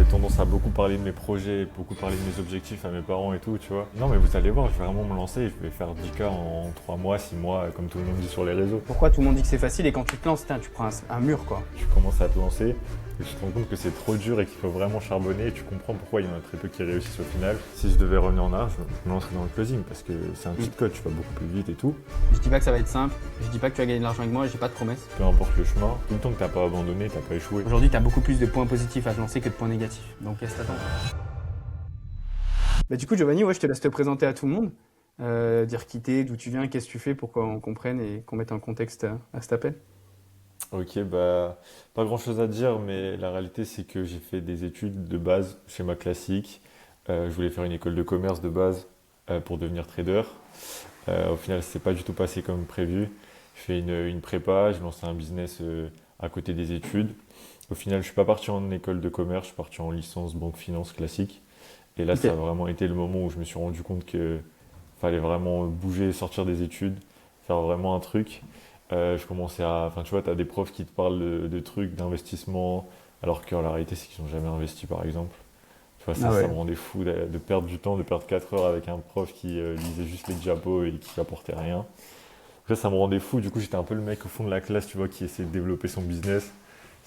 J'avais tendance à beaucoup parler de mes projets, beaucoup parler de mes objectifs à mes parents et tout, tu vois. Non, mais vous allez voir, je vais vraiment me lancer, je vais faire 10K en 3 mois, 6 mois, comme tout le monde dit sur les réseaux. Pourquoi tout le monde dit que c'est facile et quand tu te lances, tu prends un mur quoi. Tu commences à te lancer et tu te rends compte que c'est trop dur et qu'il faut vraiment charbonner et tu comprends pourquoi il y en a très peu qui réussissent au final. Si je devais revenir en arrière, je me lancerais dans le closing parce que c'est un cheat code, tu vas beaucoup plus vite et tout. Je dis pas que ça va être simple, je dis pas que tu vas gagner de l'argent avec moi, j'ai pas de promesse. Peu importe le chemin, tout le temps que t'as pas abandonné, t'as pas échoué. Aujourd'hui, tu as beaucoup plus de points positifs à te lancer que de points négatifs. Donc laisse t'attendre. Bah, du coup, Giovanni, ouais, je te laisse te présenter à tout le monde. Dire qui t'es, d'où tu viens, qu'est-ce que tu fais pour qu'on comprenne et qu'on mette un contexte à cet appel. Ok, bah, pas grand chose à dire, mais la réalité c'est que j'ai fait des études de base, schéma classique. Je voulais faire une école de commerce de base pour devenir trader. Au final, c'est pas du tout passé comme prévu. Je fais une prépa, j'ai lancé un business à côté des études. Au final, je suis pas parti en école de commerce, je suis parti en licence banque finance classique. Et là, Ok. ça a vraiment été le moment où je me suis rendu compte que fallait vraiment bouger, sortir des études, faire vraiment un truc. Je commençais à. Enfin, tu vois, tu as des profs qui te parlent de trucs, d'investissement, alors que la réalité, c'est qu'ils n'ont jamais investi, par exemple. Tu vois, Ah ça ouais. me rendait fou de perdre du temps, de perdre 4 heures avec un prof qui lisait juste les diapos et qui apportait rien. Ça me rendait fou. Du coup, j'étais un peu le mec au fond de la classe, tu vois, qui essayait de développer son business.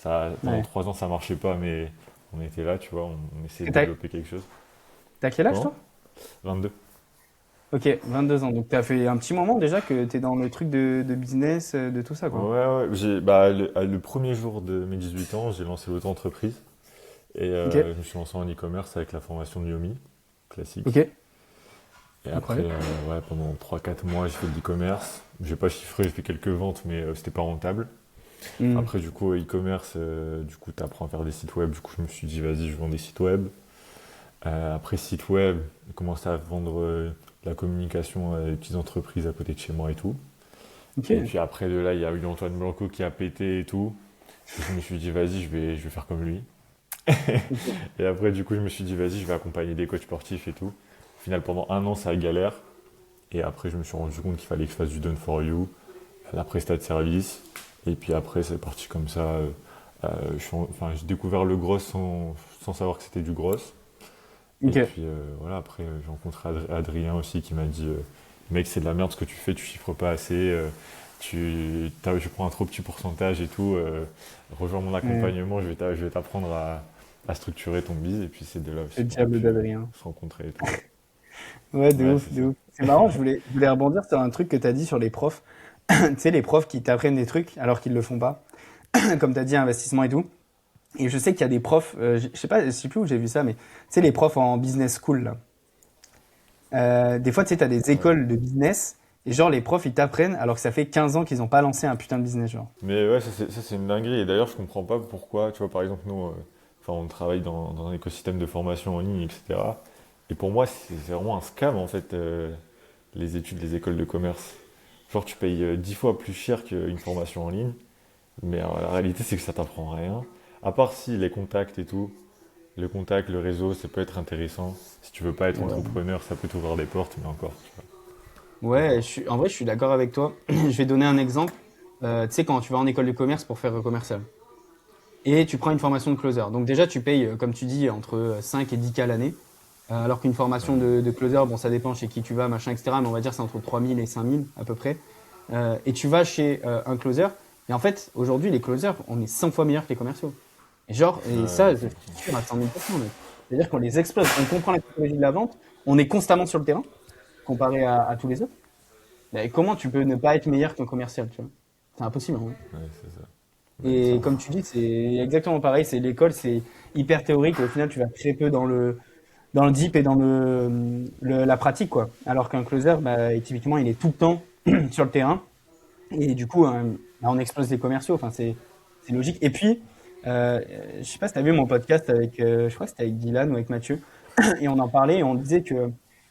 Pendant Ouais. 3 ans, ça marchait pas, mais on était là, tu vois, on essayait Et de développer quelque chose. t'as quel âge Comment? toi? 22. Ok, 22 ans. Donc t'as fait un petit moment déjà que t'es dans le truc de business, de tout ça Ouais, quoi. ouais. Bah, le premier jour de mes 18 ans, j'ai lancé l'auto-entreprise. Et Ok, je me suis lancé en e-commerce avec la formation de Yomi, classique. ok, Et après, incroyable. ouais, pendant 3 4 mois, j'ai fait de l'e-commerce. J'ai pas chiffré, j'ai fait quelques ventes, mais c'était pas rentable. Hmm. Après, du coup, e-commerce, du coup, tu apprends à faire des sites web. Du coup, je me suis dit, vas-y, je vends des sites web. Après, site web, j'ai commencé à vendre la communication à des petites entreprises à côté de chez moi et tout. Ok. Et puis après, de là, il y a eu Antoine Blanco qui a pété et tout. Je me suis dit, vas-y, je vais faire comme lui. Ok. Et après, du coup, je me suis dit, vas-y, je vais accompagner des coachs sportifs et tout. Au final, pendant un an, ça a galère. Et après, je me suis rendu compte qu'il fallait que je fasse du done for you, la prestat de service. Et puis après, c'est parti comme ça. Enfin, j'ai découvert le gros sans savoir que c'était du gros. Et Ok. puis voilà, après, j'ai rencontré Adrien aussi qui m'a dit, mec, c'est de la merde ce que tu fais, tu chiffres pas assez. Je prends un trop petit pourcentage et tout. Rejoins mon Ouais. accompagnement, je vais t'apprendre à structurer ton biz. Et puis c'est de là Le aussi qu'on a diable pu d'Adrien. se rencontrer et tout. Ouais, de Ouais, ouf, c'est de ça. ouf. C'est marrant, je voulais rebondir sur un truc que t'as dit sur les profs. Tu sais, les profs qui t'apprennent des trucs alors qu'ils le font pas. Comme t'as dit, investissement et tout. Et je sais qu'il y a des profs, je sais pas, je sais plus où j'ai vu ça, mais tu sais, les profs en business school, là. Des fois, tu sais, t'as des Ouais. écoles de business, et genre, les profs, ils t'apprennent alors que ça fait 15 ans qu'ils ont pas lancé un putain de business, genre. Mais ouais, ça, c'est une dinguerie. Et d'ailleurs, je comprends pas pourquoi. Tu vois, par exemple, nous, enfin, on travaille dans un écosystème de formation en ligne, etc. Et pour moi, c'est vraiment un scam, en fait, les études, les écoles de commerce. Genre, tu payes 10 fois plus cher qu'une formation en ligne. Mais la réalité, c'est que ça t'apprend rien. À part si les contacts et tout, le contact, le réseau, ça peut être intéressant. Si tu veux pas être Ouais. entrepreneur, ça peut t'ouvrir des portes, mais encore, tu vois, Ouais, encore. en vrai, je suis d'accord avec toi. Je vais donner un exemple. Tu sais, quand tu vas en école de commerce pour faire commercial, et tu prends une formation de closer. Donc déjà, tu payes, comme tu dis, entre 5 et 10K l'année. Alors qu'une formation Ouais. de closer, bon, ça dépend chez qui tu vas, machin, etc. Mais on va dire c'est entre 3000 et 5000 à peu près. Et tu vas chez un closer. Et en fait, aujourd'hui, les closers, on est 100 fois meilleurs que les commerciaux. Et genre, et Ouais, ça, je suis 100%. sûr à 100 000%, mec. C'est-à-dire qu'on les explose. On comprend la psychologie de la vente. On est constamment sur le terrain, comparé à tous les autres. Mais comment tu peux ne pas être meilleur qu'un commercial, tu vois? C'est impossible, hein. Ouais, c'est ça. Mais Et ça, comme tu dis, c'est exactement pareil. C'est l'école, c'est hyper théorique. Au final, tu vas très peu dans le deep et dans la pratique, quoi. Alors qu'un closer, bah, typiquement, il est tout le temps sur le terrain. Et du coup, bah, on explose les commerciaux. Enfin, c'est logique. Et puis, je sais pas si tu as vu mon podcast avec, je crois que c'était avec Dylan ou avec Mathieu. Et on en parlait et on disait que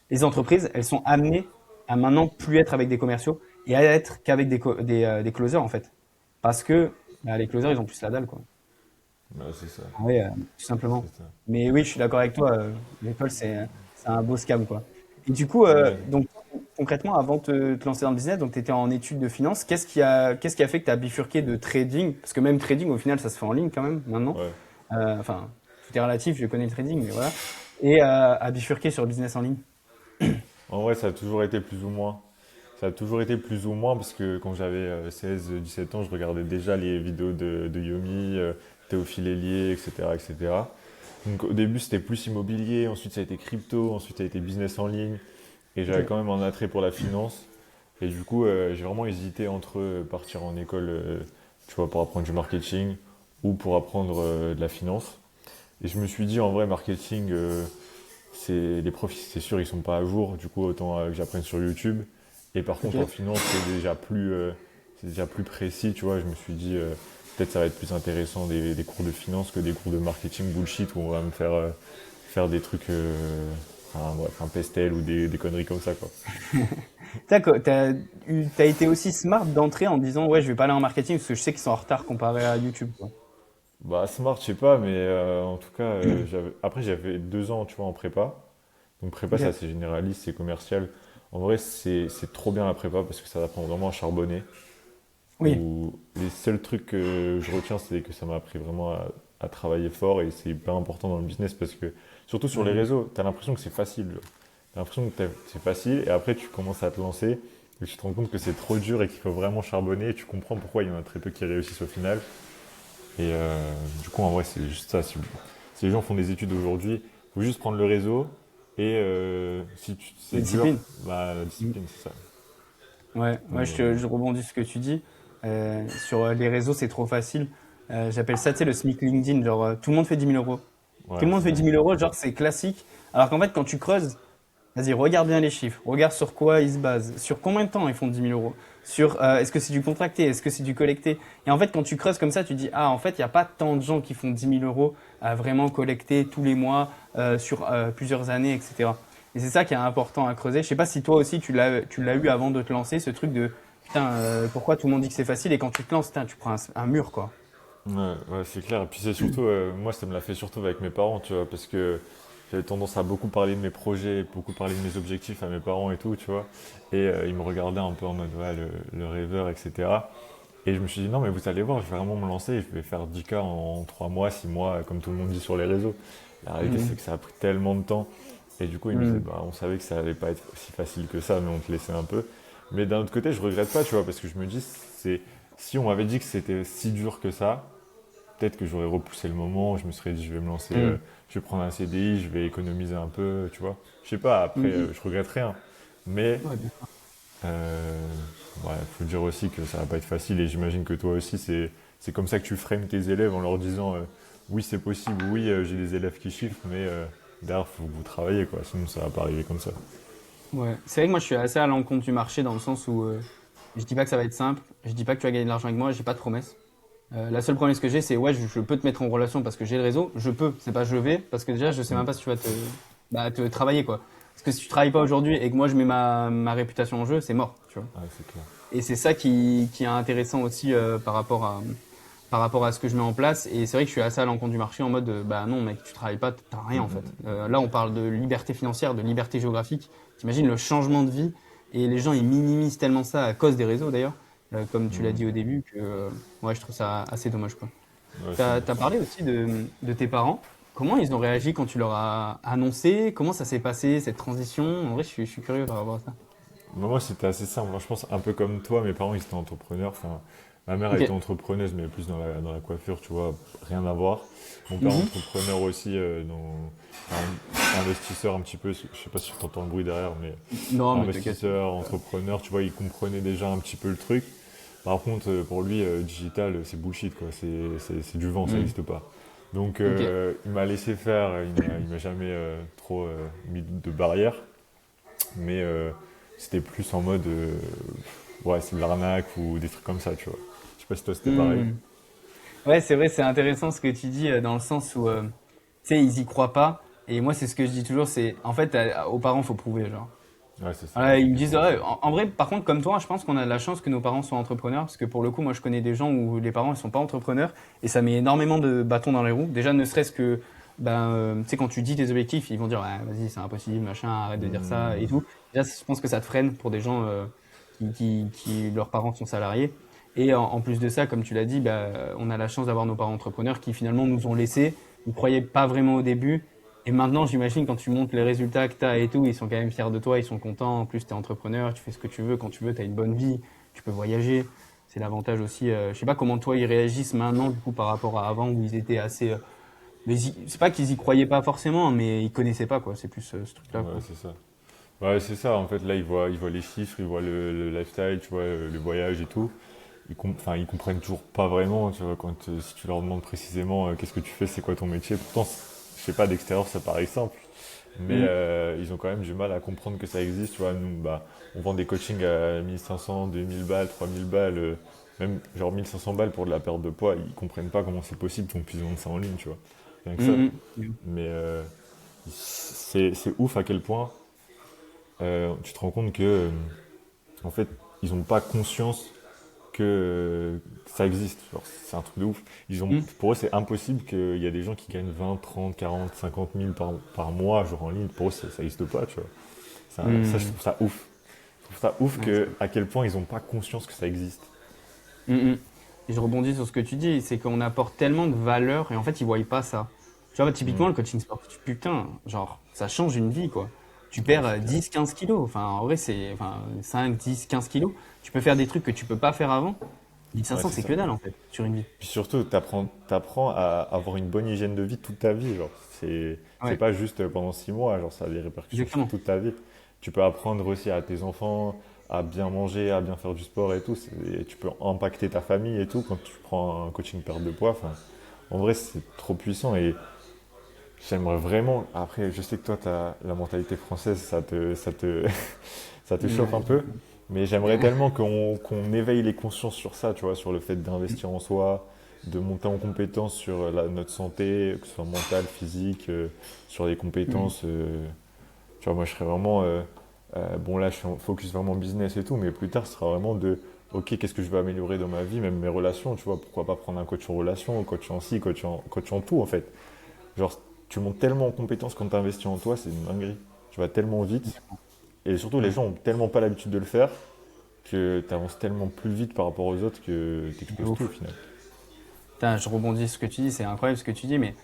les entreprises, elles sont amenées à maintenant plus être avec des commerciaux et à être qu'avec des closers, en fait. Parce que bah, les closers, ils ont plus la dalle, quoi. ouais, c'est ça. Oui, tout simplement. C'est ça. Mais oui, je suis d'accord avec toi. L'école, c'est un beau scam, quoi. Et du coup, Ouais. donc concrètement, avant de te lancer dans le business, donc tu étais en études de finance. Qu'est-ce qui a fait que tu as bifurqué de trading? Parce que même trading, au final, ça se fait en ligne quand même maintenant. Ouais. Enfin, tout est relatif, je connais le trading, mais voilà. Et à bifurquer sur le business en ligne. En vrai, ça a toujours été plus ou moins. Ça a toujours été plus ou moins parce que quand j'avais 16-17 ans, je regardais déjà les vidéos de Yomi, Théophile Hélier, etc., etc. Donc au début, c'était plus immobilier, ensuite ça a été crypto, ensuite ça a été business en ligne. Et j'avais Ok, quand même un attrait pour la finance. Et du coup, j'ai vraiment hésité entre partir en école, tu vois, pour apprendre du marketing ou pour apprendre de la finance. Et je me suis dit, en vrai, marketing, les profs, c'est sûr, ils sont pas à jour. Du coup, autant que j'apprenne sur YouTube. Et par contre, en ok. finance, c'est déjà plus précis, tu vois. Je me suis dit, peut-être ça va être plus intéressant des cours de finance que des cours de marketing bullshit où on va me faire des trucs, enfin, bref, un pestel ou des conneries comme ça, quoi. T'as été aussi smart d'entrer en disant, ouais, je vais pas aller en marketing parce que je sais qu'ils sont en retard comparé à YouTube, quoi. Bah, smart, je sais pas, mais en tout cas, après, j'avais 2 ans, tu vois, en prépa. Donc, prépa, c'est Ok. assez généraliste, c'est commercial. En vrai, c'est trop bien la prépa parce que ça apprend vraiment à charbonner. Oui. Les seuls trucs que je retiens, c'est que ça m'a appris vraiment à travailler fort et c'est hyper important dans le business parce que, surtout sur les Mhm. réseaux, t'as l'impression que c'est facile. T'as l'impression que c'est facile et après, tu commences à te lancer et tu te rends compte que c'est trop dur et qu'il faut vraiment charbonner et tu comprends pourquoi il y en a très peu qui réussissent au final. Et du coup, en vrai, c'est juste ça. Si les gens font des études aujourd'hui, il faut juste prendre le réseau. Et si La c'est dur, discipline. bah, la Mhm. discipline, c'est ça. Ouais, Mais, ouais, je rebondis sur ce que tu dis. Sur les réseaux, c'est trop facile. J'appelle ça, tu sais, le SMIC LinkedIn. Genre, tout le monde fait 10 000 euros. Tout ouais, le monde c'est fait vrai. 10 000 euros, genre, c'est classique. Alors qu'en fait, quand tu creuses, vas-y, regarde bien les chiffres. Regarde sur quoi ils se basent. Sur combien de temps ils font 10 000 euros. Sur est-ce que c'est du contracté, est-ce que c'est du collecté. Et en fait, quand tu creuses comme ça, tu dis, ah, en fait, il n'y a pas tant de gens qui font 10 000 euros à vraiment collecter tous les mois sur plusieurs années, etc. Et c'est ça qui est important à creuser. Je sais pas si toi aussi tu l'as eu avant de te lancer, ce truc de putain, pourquoi tout le monde dit que c'est facile et quand tu te lances, putain, tu prends un mur, quoi. Ouais, ouais, c'est clair. Et puis c'est surtout, moi, ça me l'a fait surtout avec mes parents, tu vois, parce que j'avais tendance à beaucoup parler de mes projets, beaucoup parler de mes objectifs à mes parents et tout, tu vois. Et ils me regardaient un peu en mode, ouais, le rêveur, etc. Et je me suis dit, non, mais vous allez voir, je vais vraiment me lancer, je vais faire 10K en 3 mois, 6 mois, comme tout le monde dit sur les réseaux. La réalité, c'est Mhm. que ça a pris tellement de temps. Et du coup, ils me disaient, Mhm. bah, on savait que ça allait pas être aussi facile que ça, mais on te laissait un peu. Mais d'un autre côté, je regrette pas, tu vois, parce que je me dis, si on m'avait dit que c'était si dur que ça, peut-être que j'aurais repoussé le moment, je me serais dit, je vais me lancer, Mhm. je vais prendre un CDI, je vais économiser un peu, tu vois. Je sais pas, après, Mhm. je regrette rien. Mais Ouais, bien. euh, ouais, faut dire aussi que ça va pas être facile et j'imagine que toi aussi c'est comme ça que tu frames tes élèves en leur disant oui c'est possible, oui j'ai des élèves qui chiffrent mais derrière faut que vous travaillez quoi, sinon ça va pas arriver comme ça. Ouais. C'est vrai que moi je suis assez à l'encontre du marché dans le sens où je dis pas que ça va être simple, je dis pas que tu vas gagner de l'argent avec moi, j'ai pas de promesse. La seule promesse que j'ai, c'est ouais, je peux te mettre en relation parce que j'ai le réseau. Je peux, c'est pas je vais, parce que déjà, je sais Mm. même pas si tu vas te travailler, quoi. Parce que si tu travailles pas aujourd'hui et que moi je mets ma réputation en jeu, c'est mort, tu vois. Ouais, c'est clair. Et c'est ça qui est intéressant aussi par rapport à ce que je mets en place. Et c'est vrai que je suis assez à l'encontre du marché en mode, bah non, mec, tu travailles pas, t'as rien Mm, en fait. mm. Là, on parle de liberté financière, de liberté géographique. T'imagines le changement de vie et les gens ils minimisent tellement ça à cause des réseaux d'ailleurs, comme tu l'as dit au Mm. début, que ouais, je trouve ça assez dommage quoi. Ouais, T'as parlé aussi de tes parents. Comment ils ont réagi quand tu leur as annoncé? Comment ça s'est passé cette transition? En vrai, je suis curieux par rapport à ça. Moi, c'était assez simple. Moi, je pense un peu comme toi, mes parents, ils étaient entrepreneurs. Enfin, ma mère Ok. était entrepreneuse, mais plus dans la coiffure, tu vois, rien à voir. Mon père, Mhm. entrepreneur aussi, investisseur un petit peu. Je sais pas si tu entends le bruit derrière, mais Non, mais t'inquiète. investisseur, entrepreneur, tu vois, il comprenait déjà un petit peu le truc. Par contre, pour lui, digital, c'est bullshit, quoi. C'est du vent, ça Hmm. n'existe pas. Donc, Ok. il m'a laissé faire. Il m'a jamais trop mis de barrières. Mais c'était plus en mode ouais c'est de l'arnaque ou des trucs comme ça tu vois. Je sais pas si toi c'était pareil. Hmm. Ouais, c'est vrai, c'est intéressant ce que tu dis dans le sens où, tu sais, ils y croient pas. Et moi, c'est ce que je dis toujours, c'est, en fait, aux parents, faut prouver, genre. Ouais c'est ça, Voilà, c'est ils me disent, exactement ça. ouais, en vrai, par contre, comme toi, je pense qu'on a de la chance que nos parents soient entrepreneurs, parce que pour le coup, moi, je connais des gens où les parents, ils sont pas entrepreneurs, et ça met énormément de bâtons dans les roues. Déjà, ne serait-ce que, ben, tu sais, quand tu dis tes objectifs, ils vont dire, ouais, vas-y, c'est impossible, machin, arrête de dire ça, et Hmm. tout. Déjà, je pense que ça te freine pour des gens leurs parents sont salariés. Et en plus de ça, comme tu l'as dit, bah, on a la chance d'avoir nos parents entrepreneurs qui finalement nous ont laissés. ils croyaient pas vraiment au début. Et maintenant, j'imagine, quand tu montres les résultats que tu as et tout, ils sont quand même fiers de toi, ils sont contents. En plus, tu es entrepreneur, tu fais ce que tu veux quand tu veux, tu as une bonne vie, tu peux voyager. C'est l'avantage aussi. Je sais pas comment toi, ils réagissent maintenant, du coup, par rapport à avant, où ils étaient assez. Mais c'est pas qu'ils y croyaient pas forcément, mais ils connaissaient pas, quoi. C'est plus ce truc-là, Ouais, quoi. c'est ça. Ouais, c'est ça. En fait, là, ils voient les chiffres, ils voient le lifestyle, tu vois, le voyage et tout. Enfin, ils comprennent toujours pas vraiment, tu vois, si tu leur demandes précisément qu'est-ce que tu fais, c'est quoi ton métier. Pourtant, je sais pas, d'extérieur, ça paraît simple. Mais Mm. ils ont quand même du mal à comprendre que ça existe, tu vois. Nous, bah, on vend des coachings à 1500, 2000 balles, 3000 balles, même genre 1500 balles pour de la perte de poids. Ils comprennent pas comment c'est possible qu'on puisse vendre ça en ligne, tu vois. Rien que ça. Mm, mm. Mais c'est ouf à quel point tu te rends compte que, en fait, ils n'ont pas conscience que ça existe. Genre, c'est un truc de ouf. Mm. Pour eux, c'est impossible qu'il y a des gens qui gagnent 20, 30, 40, 50 000 par mois, genre en ligne. Pour eux, ça n'existe pas, tu vois. Je Mm. trouve ça ouf. Je trouve ça ouf Ouais, c'est à quel point ils n'ont pas conscience que ça existe. Mm, mm. Et je rebondis sur ce que tu dis, c'est qu'on apporte tellement de valeur et en fait, ils voient pas ça. Tu vois, typiquement, Mm. le coaching sportif, putain, genre, ça change une vie, quoi. Tu Ouais, perds c'est clair. 10, 15 kilos. Enfin, en vrai, c'est enfin, 5, 10, 15 kilos. Tu peux faire des trucs que tu peux pas faire avant. Ouais, 1500, c'est c'est ça. que dalle, en fait, sur une vie. Puis surtout, t'apprends à avoir une bonne hygiène de vie toute ta vie. Genre, c'est Ouais, pas juste pendant 6 mois, genre, ça a des répercussions sur exactement. toute ta vie. Tu peux apprendre aussi à tes enfants à bien manger, à bien faire du sport et tout. Et tu peux impacter ta famille et tout quand tu prends un coaching perte de poids. Enfin, en vrai, c'est trop puissant et j'aimerais vraiment. Après, je sais que toi, t'as la mentalité française, ça te chauffe un Ouais. peu. Mais j'aimerais tellement qu'on éveille les consciences sur ça, tu vois, sur le fait d'investir en soi, de monter en compétence sur notre santé, que ce soit mentale, physique, sur les Mm. compétences. Tu vois, moi, je serais vraiment. Bon, là, je suis en focus vraiment business et tout, mais plus tard, ce sera vraiment ok, qu'est-ce que je veux améliorer dans ma vie, même mes relations, tu vois, pourquoi pas prendre un coach en relation, un coach en ci, coach en tout, en fait. Genre, tu montes tellement en compétence quand tu investis en toi, c'est une dinguerie. Tu vas tellement vite, et surtout, les Ouais. gens ont tellement pas l'habitude de le faire que tu avances tellement plus vite par rapport aux autres que tu De exploses tout au ouf. final. Putain, je rebondis sur ce que tu dis, c'est incroyable ce que tu dis, mais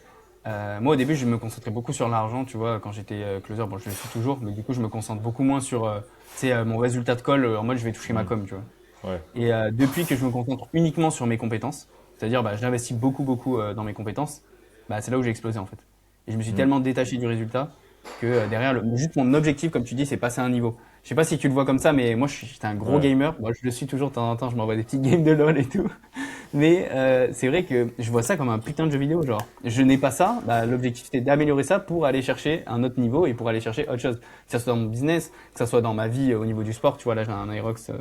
moi au début je me concentrais beaucoup sur l'argent, tu vois, quand j'étais closer, bon je le suis toujours, mais du coup je me concentre beaucoup moins sur tu sais, mon résultat de call, en mode je vais toucher ma Hmm. com, tu vois. Ouais. Et depuis que je me concentre uniquement sur mes compétences, c'est-à-dire bah, j'investis beaucoup dans mes compétences, bah, c'est là où j'ai explosé en fait. Et je me suis Hmm. tellement détaché du résultat que derrière, juste mon objectif, comme tu dis, c'est passer un niveau. Je sais pas si tu le vois comme ça, mais moi j'étais un gros Ouais. gamer. Moi, je le suis toujours de temps en temps, je m'envoie des petites games de LoL et tout. Mais c'est vrai que je vois ça comme un putain de jeu vidéo. Genre, je n'ai pas ça. Bah, l'objectif c'était d'améliorer ça pour aller chercher un autre niveau et pour aller chercher autre chose. Que ça soit dans mon business, que ça soit dans ma vie au niveau du sport. Tu vois, là j'ai un Aerox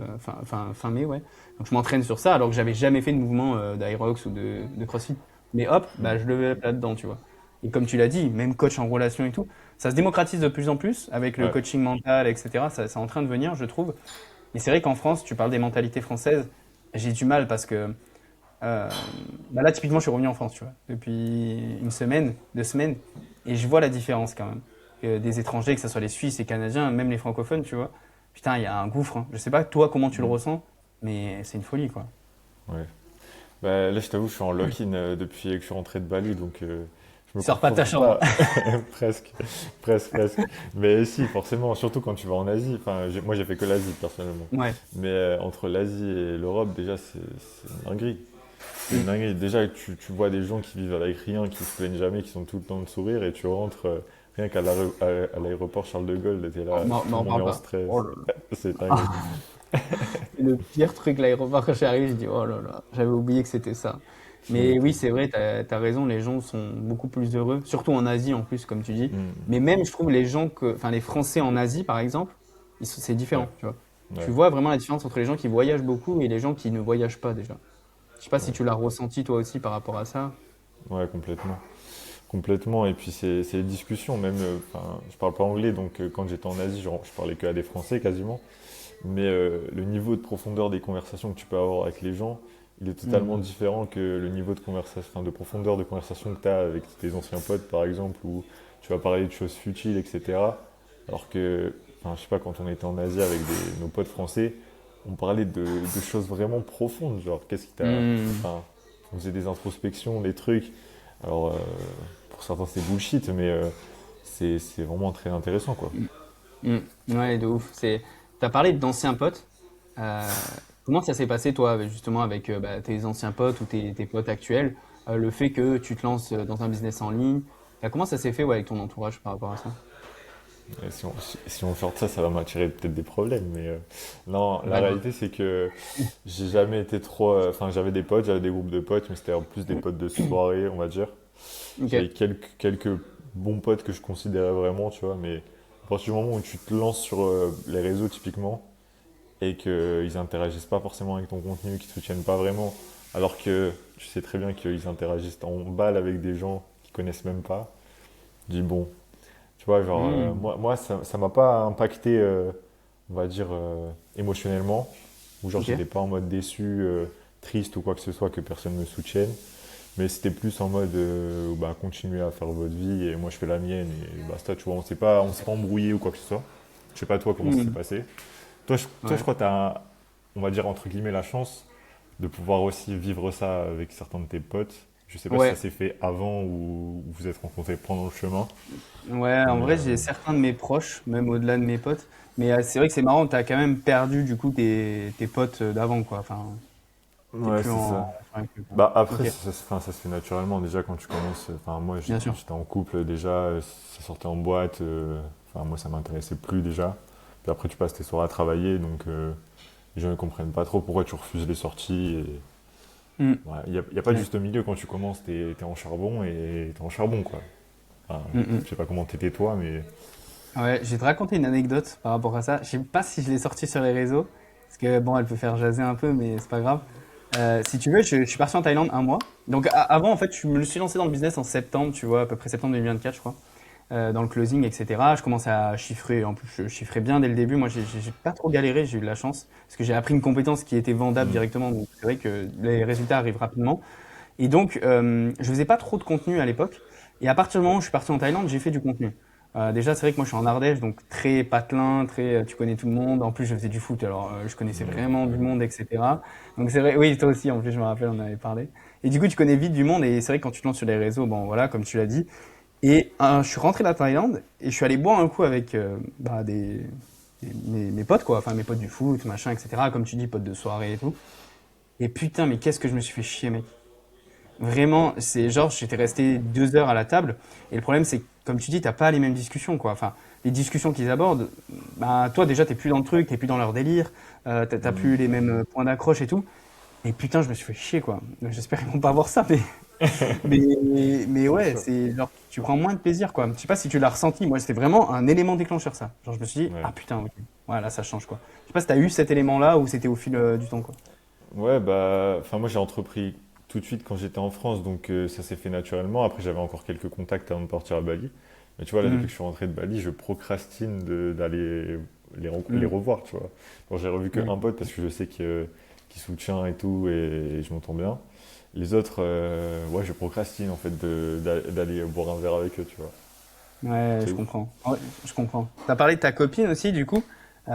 fin mai, ouais. Donc je m'entraîne sur ça alors que j'avais jamais fait de mouvement d'Aerox ou de CrossFit. Mais hop, Hmm. bah, je le vais là-dedans, tu vois. Et comme tu l'as dit, même coach en relation et tout, ça se démocratise de plus en plus avec le Ouais. coaching mental, etc. Ça, c'est en train de venir, je trouve. Et c'est vrai qu'en France, tu parles des mentalités françaises, j'ai du mal parce que euh, bah là, typiquement, je suis revenu en France, tu vois, depuis une semaine, 2 semaines, et je vois la différence quand même. Que des étrangers, que ce soit les Suisses, les Canadiens, même les francophones, tu vois. Putain, il y a un gouffre, hein. Je sais pas toi comment tu le Hmm. ressens, mais c'est une folie, quoi. Ouais. Bah, là, je t'avoue, je suis en lock-in depuis que je suis rentré de Bali, donc je me Sors pas de ta confronte chambre. pas presque, presque. Mais si, forcément, surtout quand tu vas en Asie. Enfin, moi, j'ai fait que l'Asie personnellement. Ouais. Mais entre l'Asie et l'Europe, déjà, c'est une dinguerie. C'est une Mm. dinguerie. Déjà, tu vois des gens qui vivent avec rien, qui se plaignent jamais, qui sont tout le temps de sourire, et tu rentres rien à l'aéroport Charles de Gaulle, t'es Oh, là, m'en tout le monde est parle en pas. Oh stress. là C'est là. dingue. C'est le pire truc, l'aéroport, quand je suis arrivé, je dis, oh là là, j'avais oublié que c'était ça. Tu Mais oui, m'étonnes. c'est vrai, t'as raison, les gens sont beaucoup plus heureux, surtout en Asie en plus, comme tu dis. Hmm. Mais même, je trouve, enfin, les Français en Asie, par exemple, c'est Ouais, différent, tu vois. Tu ouais, vois vraiment la différence entre les gens qui voyagent beaucoup et les gens qui ne voyagent pas déjà. Je sais pas si ouais. tu l'as ressenti toi aussi par rapport à ça. Ouais, complètement. Complètement, et puis c'est les discussions, même, enfin, je parle pas anglais, donc quand j'étais en Asie, je parlais que à des Français quasiment, mais le niveau de profondeur des conversations que tu peux avoir avec les gens, il est totalement Hmm. différent que le niveau de conversation, enfin, de profondeur de conversation que tu as avec tes anciens potes, par exemple, où tu vas parler de choses futiles, etc. Alors que, enfin, je sais pas, quand on était en Asie avec nos potes français, on parlait de choses vraiment profondes, genre, qu'est-ce qui t'a, Hmm. enfin, on faisait des introspections, des trucs, alors, pour certains c'est bullshit, mais c'est vraiment très intéressant, quoi. Mm. Ouais, de ouf. T'as parlé d'anciens potes. Euh, Comment ça s'est passé, toi, justement, avec tes anciens potes ou tes potes actuels, le fait que tu te lances dans un business en ligne? Comment ça s'est fait, ouais, avec ton entourage par rapport à ça? Et si on sort de ça, ça va m'attirer peut-être des problèmes, mais non, la Bah, réalité c'est que j'ai jamais été trop. Enfin, j'avais des potes, j'avais des groupes de potes, mais c'était en plus des potes de soirée, on va dire. ok. J'avais quelques bons potes que je considérais vraiment, tu vois, mais à partir du moment où tu te lances sur les réseaux typiquement et qu'ils interagissent pas forcément avec ton contenu, qu'ils te soutiennent pas vraiment, alors que tu sais très bien qu'ils interagissent en balle avec des gens qu'ils connaissent même pas, je dis bon, tu vois, genre, Hmm. moi ça m'a pas impacté, on va dire, émotionnellement, ou genre Ok. j'étais pas en mode déçu, triste ou quoi que ce soit que personne me soutienne. Mais c'était plus en mode, bah, continuez à faire votre vie et moi je fais la mienne et basta, tu vois, on s'est pas embrouillé ou quoi que ce soit. Je sais pas toi comment ça s'est Hmm. passé. Toi, je Ouais. crois que tu as, on va dire entre guillemets, la chance de pouvoir aussi vivre ça avec certains de tes potes. Je sais pas si ça Ouais. s'est fait avant ou vous êtes rencontrés pendant le chemin, Ouais, en mais vrai, j'ai certains de mes proches, même au-delà de mes potes. Mais c'est vrai que c'est marrant, t'as quand même perdu, du coup, tes potes d'avant, quoi. Enfin, t'es ouais, plus c'est ça. enfin, avec eux, quoi. Bah après, Ok, enfin, ça se fait naturellement déjà quand tu commences. Enfin, moi, bien sûr. j'étais en couple déjà, ça sortait en boîte. Enfin, moi, ça m'intéressait plus déjà. Puis après, tu passes tes soirées à travailler, donc les gens ne comprennent pas trop pourquoi tu refuses les sorties. Hmm. Ouais, y a pas de Ouais. juste milieu quand tu commences, t'es en charbon et t'es en charbon, quoi. Enfin, Hmm, hmm. je sais pas comment t'étais toi, mais. Ouais, je vais te raconter une anecdote par rapport à ça. Je sais pas si je l'ai sortie sur les réseaux, parce que bon, elle peut faire jaser un peu, mais c'est pas grave. Si tu veux, je suis parti en Thaïlande un mois. Donc avant, en fait, je me suis lancé dans le business en septembre, tu vois, à peu près septembre 2024, je crois, dans le closing, etc. Je commençais à chiffrer, en plus, je chiffrais bien dès le début. Moi, j'ai pas trop galéré, j'ai eu de la chance, parce que j'ai appris une compétence qui était vendable Hmm. directement. Donc c'est vrai que les résultats arrivent rapidement. Et donc, je faisais pas trop de contenu à l'époque. Et à partir du moment où je suis parti en Thaïlande, j'ai fait du contenu. Déjà, c'est vrai que moi, je suis en Ardèche, donc très patelin, très, tu connais tout le monde. En plus, je faisais du foot, alors je connaissais Hmm. vraiment Ouais. du monde, etc. Donc c'est vrai, oui, toi aussi, en plus, je me rappelle, on en avait parlé. Et du coup, tu connais vite du monde, et c'est vrai que quand tu te lances sur les réseaux, bon, voilà, comme tu l'as dit. Et je suis rentré de la Thaïlande, et je suis allé boire un coup avec mes potes, quoi, enfin mes potes du foot, machin, etc. Comme tu dis, potes de soirée et tout. Et putain, mais qu'est-ce que je me suis fait chier, mec. Vraiment, c'est genre, j'étais resté 2 heures à la table. Et le problème, c'est que, comme tu dis, t'as pas les mêmes discussions, quoi. Enfin, les discussions qu'ils abordent, bah, toi, déjà, t'es plus dans le truc, t'es plus dans leur délire, t'as Hmm. plus les mêmes points d'accroche et tout. Et putain, je me suis fait chier, quoi. J'espère qu'ils vont pas voir ça, mais, mais C'est ouais, sûr. c'est genre, tu prends moins de plaisir, quoi. Je sais pas si tu l'as ressenti. Moi, c'était vraiment un élément déclencheur, ça. Genre, je me suis dit, Ouais. ah putain, ok. Voilà, ça change, quoi. Je sais pas si t'as eu cet élément-là ou c'était au fil du temps, quoi. Ouais, bah, enfin, moi j'ai entrepris tout de suite quand j'étais en France, donc ça s'est fait naturellement. Après, j'avais encore quelques contacts avant de partir à Bali. Mais tu vois, là, depuis que Hmm, je suis rentré de Bali, je procrastine d'aller les hmm, revoir, tu vois. Bon, j'ai revu qu'un hmm. pote parce que je sais qu'il soutient et tout, et je m'entends bien. Les autres, ouais, je procrastine en fait d'aller boire un verre avec eux, tu vois. Ouais, C'est je ouf. comprends. Ouais, je comprends. T'as parlé de ta copine aussi, du coup.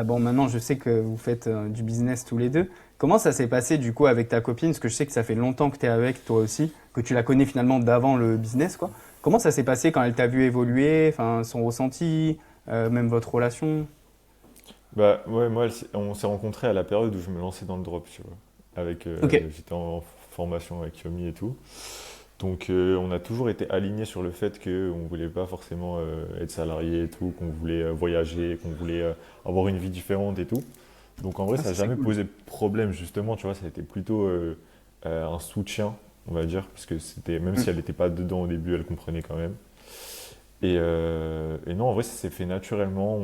Bon, maintenant, je sais que vous faites du business tous les deux. Comment ça s'est passé, du coup, avec ta copine? Parce que je sais que ça fait longtemps que tu es avec, toi aussi, que tu la connais finalement d'avant le business, quoi. Comment ça s'est passé quand elle t'a vu évoluer, enfin, son ressenti, même votre relation? Bah, ouais, moi, on s'est rencontrés à la période où je me lançais dans le drop, tu vois. Ok. J'étais en formation avec Yomi et tout. Donc on a toujours été alignés sur le fait qu'on ne voulait pas forcément être salarié et tout, qu'on voulait voyager, qu'on voulait avoir une vie différente et tout. Donc en vrai, Ah, ça n'a ça, c'est jamais cool. posé problème justement, tu vois, ça a été plutôt un soutien, on va dire, parce que c'était, même Hmm. si elle n'était pas dedans au début, elle comprenait quand même. Et non, en vrai, ça s'est fait naturellement,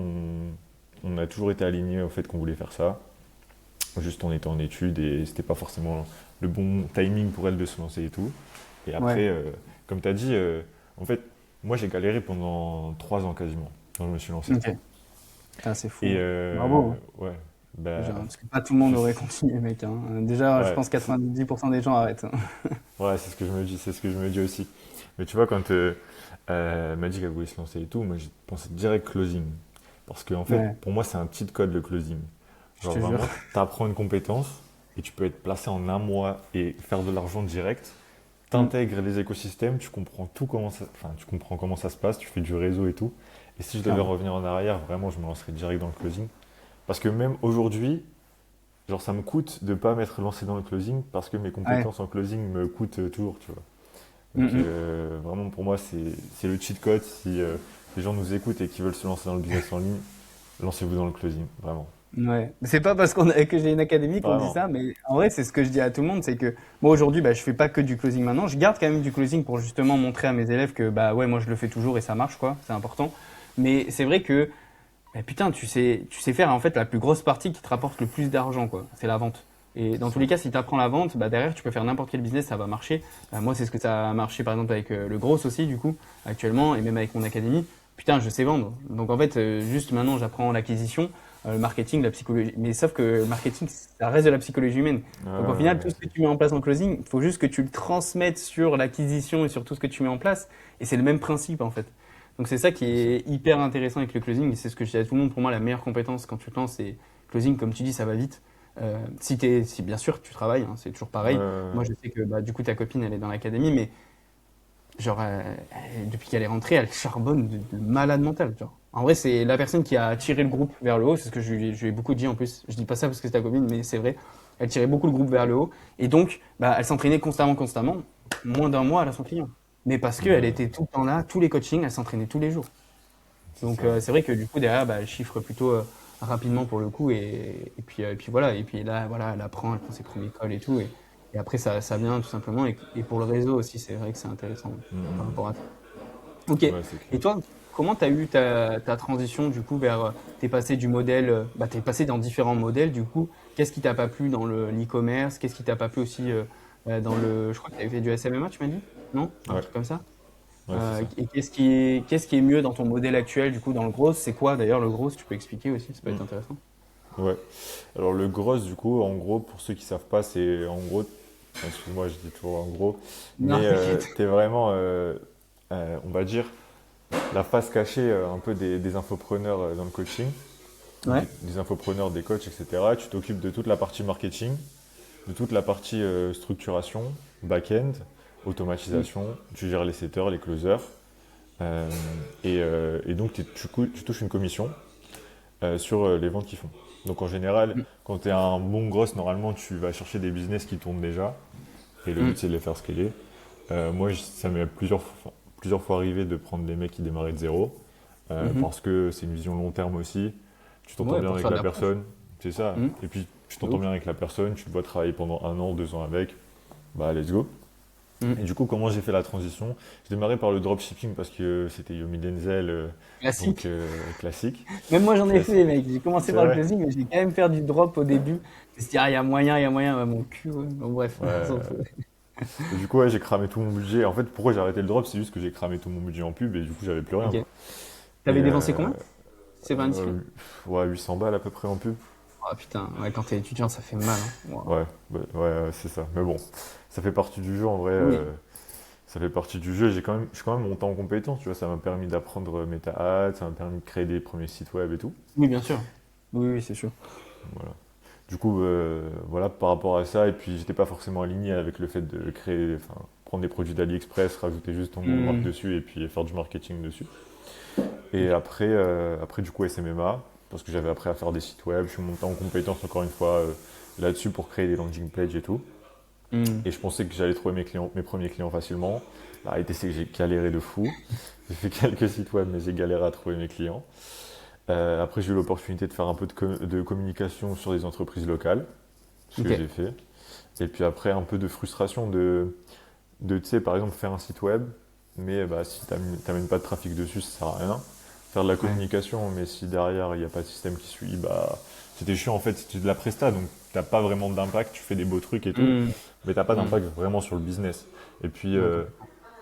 on a toujours été alignés au fait qu'on voulait faire ça. Juste on était en études et c'était pas forcément le bon timing pour elle de se lancer et tout. Et Ouais. après, comme tu as dit, en fait, moi j'ai galéré pendant 3 ans quasiment quand je me suis lancé. Ok. Putain, c'est fou, Et hein. Bravo, hein, ouais, bah, déjà, hein, parce que pas tout le monde je, aurait continué, mec, hein. Déjà, je ouais, pense 90% des gens arrêtent, hein. ouais, c'est ce que je me dis, c'est ce que je me dis aussi. Mais tu vois, quand elle m'a dit qu'elle voulait se lancer et tout, moi j'ai pensé direct closing. Parce que en fait, Ouais, pour moi, c'est un cheat code le closing. je Genre te jure. vraiment, tu apprends une compétence et tu peux être placé en un mois et faire de l'argent direct. Mm. t'intègres les écosystèmes, tu comprends tout tu comprends comment ça se passe, tu fais du réseau et tout. Et si je devais Clairement. revenir en arrière, vraiment, je me lancerais direct dans le closing. Parce que même aujourd'hui, genre, ça me coûte de pas m'être lancé dans le closing parce que mes Ouais. compétences en closing me coûtent toujours, tu vois. Mm, Donc, mm. vraiment, pour moi, c'est le cheat code. Si les gens nous écoutent et qui veulent se lancer dans le business en ligne, lancez-vous dans le closing, vraiment. Ouais. C'est pas parce que j'ai une académie qu'on dit Vraiment. ça, mais en vrai, c'est ce que je dis à tout le monde, c'est que moi aujourd'hui, bah, je fais pas que du closing maintenant. Je garde quand même du closing pour justement montrer à mes élèves que bah ouais, moi je le fais toujours et ça marche quoi, c'est important. Mais c'est vrai que bah, putain, tu sais faire en fait la plus grosse partie qui te rapporte le plus d'argent quoi, c'est la vente. Et dans C'est tous ça. les cas, si tu apprends la vente, bah derrière tu peux faire n'importe quel business, ça va marcher. Moi, c'est ce que ça a marché par exemple avec le gros aussi du coup actuellement et même avec mon académie. Putain, je sais vendre. Donc en fait, juste maintenant, j'apprends l'acquisition, le marketing, la psychologie. Mais sauf que le marketing, ça reste de la psychologie humaine. Donc au final, tout ce que tu mets en place en closing, il faut juste que tu le transmettes sur l'acquisition et sur tout ce que tu mets en place. Et c'est le même principe en fait. Donc c'est ça qui C'est ça. est hyper intéressant avec le closing. Et c'est ce que je dis à tout le monde. Pour moi, la meilleure compétence quand tu te lances, c'est closing. Comme tu dis, ça va vite. Si bien sûr tu travailles, hein, c'est toujours pareil. Moi, je sais que bah, du coup ta copine, elle est dans l'académie, mais genre, depuis qu'elle est rentrée, elle charbonne de malade mental. Genre. En vrai, c'est la personne qui a tiré le groupe vers le haut. C'est ce que je lui ai beaucoup dit en plus. Je dis pas ça parce que c'est ta copine, mais c'est vrai. Elle tirait beaucoup le groupe vers le haut. Et donc, bah, elle s'entraînait constamment, constamment. Moins d'un mois, elle a son client. Mais parce qu'elle Ouais, était tout le temps là, tous les coachings, elle s'entraînait tous les jours. c'est Donc, ça. c'est vrai que du coup, derrière, bah, elle chiffre plutôt rapidement pour le coup. Et puis voilà. Et puis là, voilà, elle prend ses premiers calls et tout. Et après, ça vient tout simplement. Et pour le réseau aussi, c'est vrai que c'est intéressant par rapport à ça. Ok. Ouais, c'est Et clair. toi, comment tu as eu ta transition du coup vers, t'es passé du modèle, bah t'es passé dans différents modèles du coup. Qu'est-ce qui t'a pas plu dans l'e-commerce? Qu'est-ce qui t'a pas plu aussi dans le, je crois que tu avais fait du SMMA, tu m'as dit? Non? Un Ouais, truc comme ça? ouais, c'est ça. Et qu'est-ce qui est mieux dans ton modèle actuel du coup dans le gros? C'est quoi d'ailleurs le gros? Si tu peux expliquer aussi, ça peut être Mm. intéressant. Ouais. Alors, le gros, du coup, en gros, pour ceux qui savent pas, c'est en gros, excuse-moi, je dis toujours en gros, Non, mais t'inquiète. t'es vraiment, on va dire, la face cachée un peu des infopreneurs dans le coaching, donc Ouais. des infopreneurs, des coachs, etc. Tu t'occupes de toute la partie marketing, de toute la partie structuration, back-end, Mm. automatisation, tu gères les setters, les closers, euh, et donc tu touches une commission sur les ventes qu'ils font. Donc en général, Mm. quand tu es un bon gross, normalement tu vas chercher des business qui tournent déjà, et le but Mm. c'est de les faire scaler. Ça m'est plusieurs fois arrivé de prendre des mecs qui démarraient de zéro, Mhm. parce que c'est une vision long terme aussi. Tu t'entends Ouais, bien pour avec faire de la la preuve. personne, c'est ça. Mm. Et puis tu De t'entends ouf. bien avec la personne, tu te vois travailler pendant 1 an, 2 ans avec, bah let's go. Mm. Et du coup, comment j'ai fait la transition? J'ai démarré par le dropshipping parce que c'était Yomi Denzel, donc Classique. classique. Même moi, j'en ai Classique. fait, mec. J'ai commencé C'est par le vrai? closing, mais j'ai quand même fait du drop au début. Je me suis dit, ah, il y a moyen, ouais, mon cul. Ouais. Bon, bref, on s'en Ouais. fout. Et du coup, ouais, j'ai cramé tout mon budget. En fait, pourquoi j'ai arrêté le drop? C'est juste que j'ai cramé tout mon budget en pub et du coup, j'avais plus rien. Ok. Et T'avais dépensé combien? Si c'est pas indiscret? ouais, 800 balles à peu près en pub. Ah putain, ouais, quand t'es étudiant, ça fait mal. Hein. Wow. Ouais, ouais, c'est ça. Mais bon, ça fait partie du jeu en vrai. Oui, Ça fait partie du jeu. Je suis quand même monté en compétence, tu vois. Ça m'a permis d'apprendre Meta Ads, ça m'a permis de créer des premiers sites web et tout. oui, bien sûr. Oui, oui, c'est sûr. Voilà. Du coup, voilà, par rapport à ça, et puis j'étais pas forcément aligné avec le fait de créer, enfin, prendre des produits d'AliExpress, rajouter juste ton nom de marque Hmm. dessus et puis faire du marketing dessus. Et Ok. après du coup, SMMA, parce que j'avais appris à faire des sites web, je suis monté en compétence encore une fois là-dessus pour créer des landing pages et tout. Hmm. Et je pensais que j'allais trouver mes premiers clients facilement. La réalité, c'est que j'ai galéré de fou. J'ai fait quelques sites web, mais j'ai galéré à trouver mes clients. Après, j'ai eu l'opportunité de faire un peu de communication sur des entreprises locales, ce Ok. que j'ai fait. Et puis après, un peu de frustration tu sais, par exemple, faire un site web, mais bah, si tu n'amènes pas de trafic dessus, ça sert à rien. Faire de la Ouais. communication, mais si derrière, il n'y a pas de système qui suit, bah, c'était chiant en fait, c'était de la presta, donc t'as pas vraiment d'impact, tu fais des beaux trucs et tout, Hmm. mais t'as pas Hmm. d'impact vraiment sur le business. Et puis, Ouais,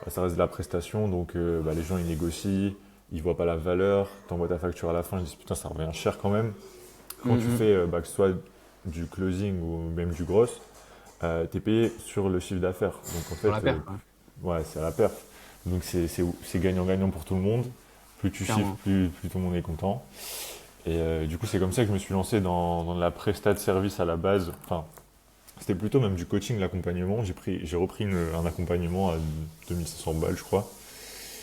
bah, ça reste de la prestation, donc bah, les gens ils négocient, ils voient pas la valeur, t'envoies ta facture à la fin, ils disent putain ça revient cher quand même. Quand tu hmm. fais bah, que ce soit du closing ou même du gros, t'es payé sur le chiffre d'affaires. Donc en Sur fait, la perte, ouais. ouais, c'est à la perte. Donc c'est gagnant-gagnant pour tout le monde. Plus tu chiffres, Clairement. plus tout le monde est content. Et du coup, c'est comme ça que je me suis lancé dans la presta de service à la base. Enfin, C'était plutôt même du coaching, l'accompagnement. J'ai repris un accompagnement à 2500 balles, je crois.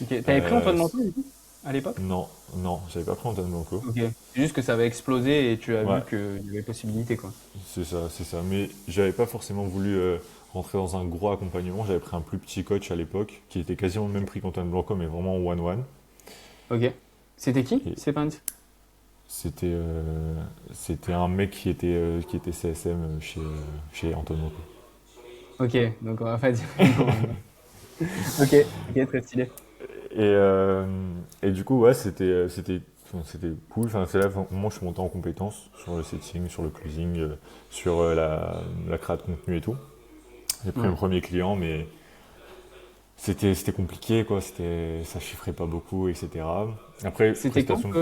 Ok. T'avais pris Euh, Antoine Manteau, du coup, à l'époque? non, non, j'avais pas pris Antoine Blanco. Ok. C'est juste que ça avait explosé et tu as vu Ouais, qu'il y avait possibilité, quoi. c'est ça, c'est ça. Mais j'avais pas forcément voulu rentrer dans un gros accompagnement. J'avais pris un plus petit coach à l'époque, qui était quasiment le même prix qu'Antoine Blanco, mais vraiment en one-one. Ok. C'était qui? Et C'est pas indiscret. c'était c'était un mec qui était CSM chez Antoine Blanco. Ok, donc on va pas dire non. Ok, ok, très stylé. Et, euh, et du coup, ouais, c'était cool. Enfin, c'est là vraiment je suis monté en compétence sur le setting, sur le closing, sur la création de contenu et tout. J'ai pris Ouais. mon premier client, mais c'était compliqué, quoi. Ça chiffrait pas beaucoup, etc. Après, C'était quand prestation,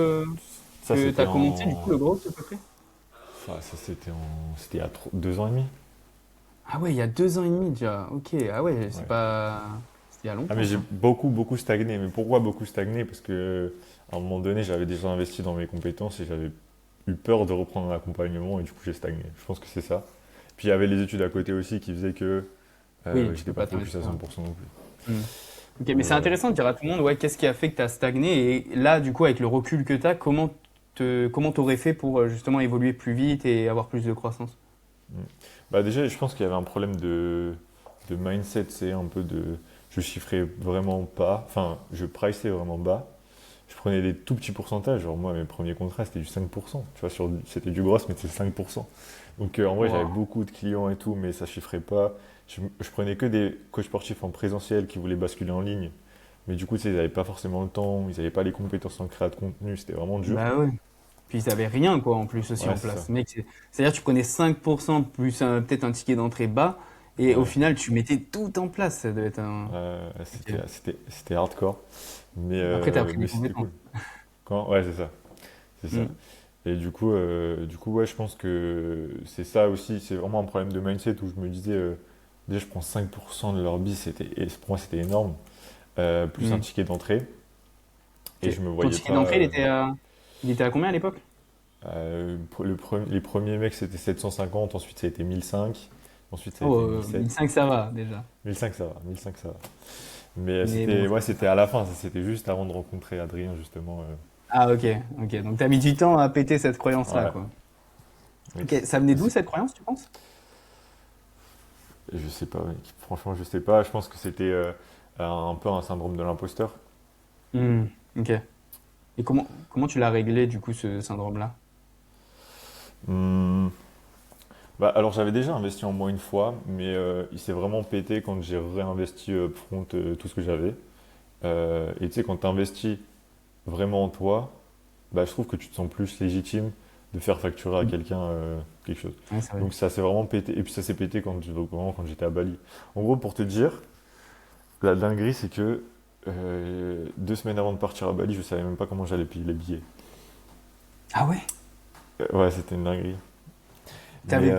ça que c'était t'as commencé, du coup, en. le gros, à peu près? Enfin, ça c'était il y a 2 ans et demi. Ah ouais, il y a 2 ans et demi déjà. Ok, ah ouais, c'est Ouais. pas. C'était il y a Ah, mais longtemps, j'ai ça. beaucoup, beaucoup stagné. Mais pourquoi beaucoup stagné? Parce que à un moment donné, j'avais déjà investi dans mes compétences et j'avais eu peur de reprendre un accompagnement et du coup, j'ai stagné. Je pense que c'est ça. Puis il y avait les études à côté aussi qui faisaient que Oui, tu j'étais peux pas pas focus à t'investir. 100% non plus. Hmm. Ok, mais Mais c'est intéressant de dire à tout le monde, ouais, qu'est-ce qui a fait que tu as stagné et là, du coup, avec le recul que tu as, comment t'aurais fait pour justement évoluer plus vite et avoir plus de croissance? mm. Bah déjà, je pense qu'il y avait un problème de mindset, c'est un peu de. Je chiffrais vraiment pas, enfin, je priceais vraiment bas. Je prenais des tout petits pourcentages. Genre, moi, mes premiers contrats, c'était du 5%. Tu vois, c'était du gros, mais c'était 5%. Donc, en vrai, j'avais Wow. beaucoup de clients et tout, mais ça chiffrait pas. Je prenais que des coachs sportifs en présentiel qui voulaient basculer en ligne. Mais du coup, tu sais, ils n'avaient pas forcément le temps, ils n'avaient pas les compétences en créa de contenu, c'était vraiment dur. Bah ouais. Puis ils avaient rien, quoi, en plus aussi Ouais, en c'est ça. place. Mec, c'est-à-dire tu prenais 5% plus peut-être un ticket d'entrée bas et au Ouais. final tu mettais tout en place. Ça devait être un. Ok. C'était hardcore. Mais, Après, t'as euh, pris des mais c'était compétences. cool. Ouais, c'est ça. C'est ça. Hmm. Et du coup, ouais, je pense que c'est ça aussi, c'est vraiment un problème de mindset où je me disais, déjà, je prends 5% de leur bis, et pour moi, c'était énorme, plus un Hmm. ticket d'entrée, et Ok. je me Ton voyais ticket pas. d'entrée, il était à combien à l'époque? Les premiers mecs, c'était 750, ensuite, ça a été 1005, ensuite, ça a Oh, été 1007. 1005 ça va déjà. 1005, ça va, 1005, ça va. Mais Mais bon, ouais, ça c'était à la fin, ça, c'était juste avant de rencontrer Adrien, justement. Ah ok, ok. Donc t'as mis du temps à péter cette croyance-là, Ouais, quoi. Ok, mec, ça venait d'où cette croyance, tu penses? je sais pas, mec. Franchement, je sais pas. Je pense que c'était un peu un syndrome de l'imposteur. Hmm, ok. Et comment tu l'as réglé, du coup, ce syndrome-là? Hmm. Bah, alors j'avais déjà investi en moi une fois, mais il s'est vraiment pété quand j'ai réinvesti front tout ce que j'avais. Et tu sais, quand tu investis vraiment en toi, bah, je trouve que tu te sens plus légitime de faire facturer à Hmm. quelqu'un quelque chose. Ouais, c'est vrai. Donc ça s'est vraiment pété. Et puis ça s'est pété vraiment quand j'étais à Bali. En gros, pour te dire, la dinguerie, c'est que 2 semaines avant de partir à Bali, je savais même pas comment j'allais payer les billets. Ah ouais? Ouais, c'était une dinguerie. Mais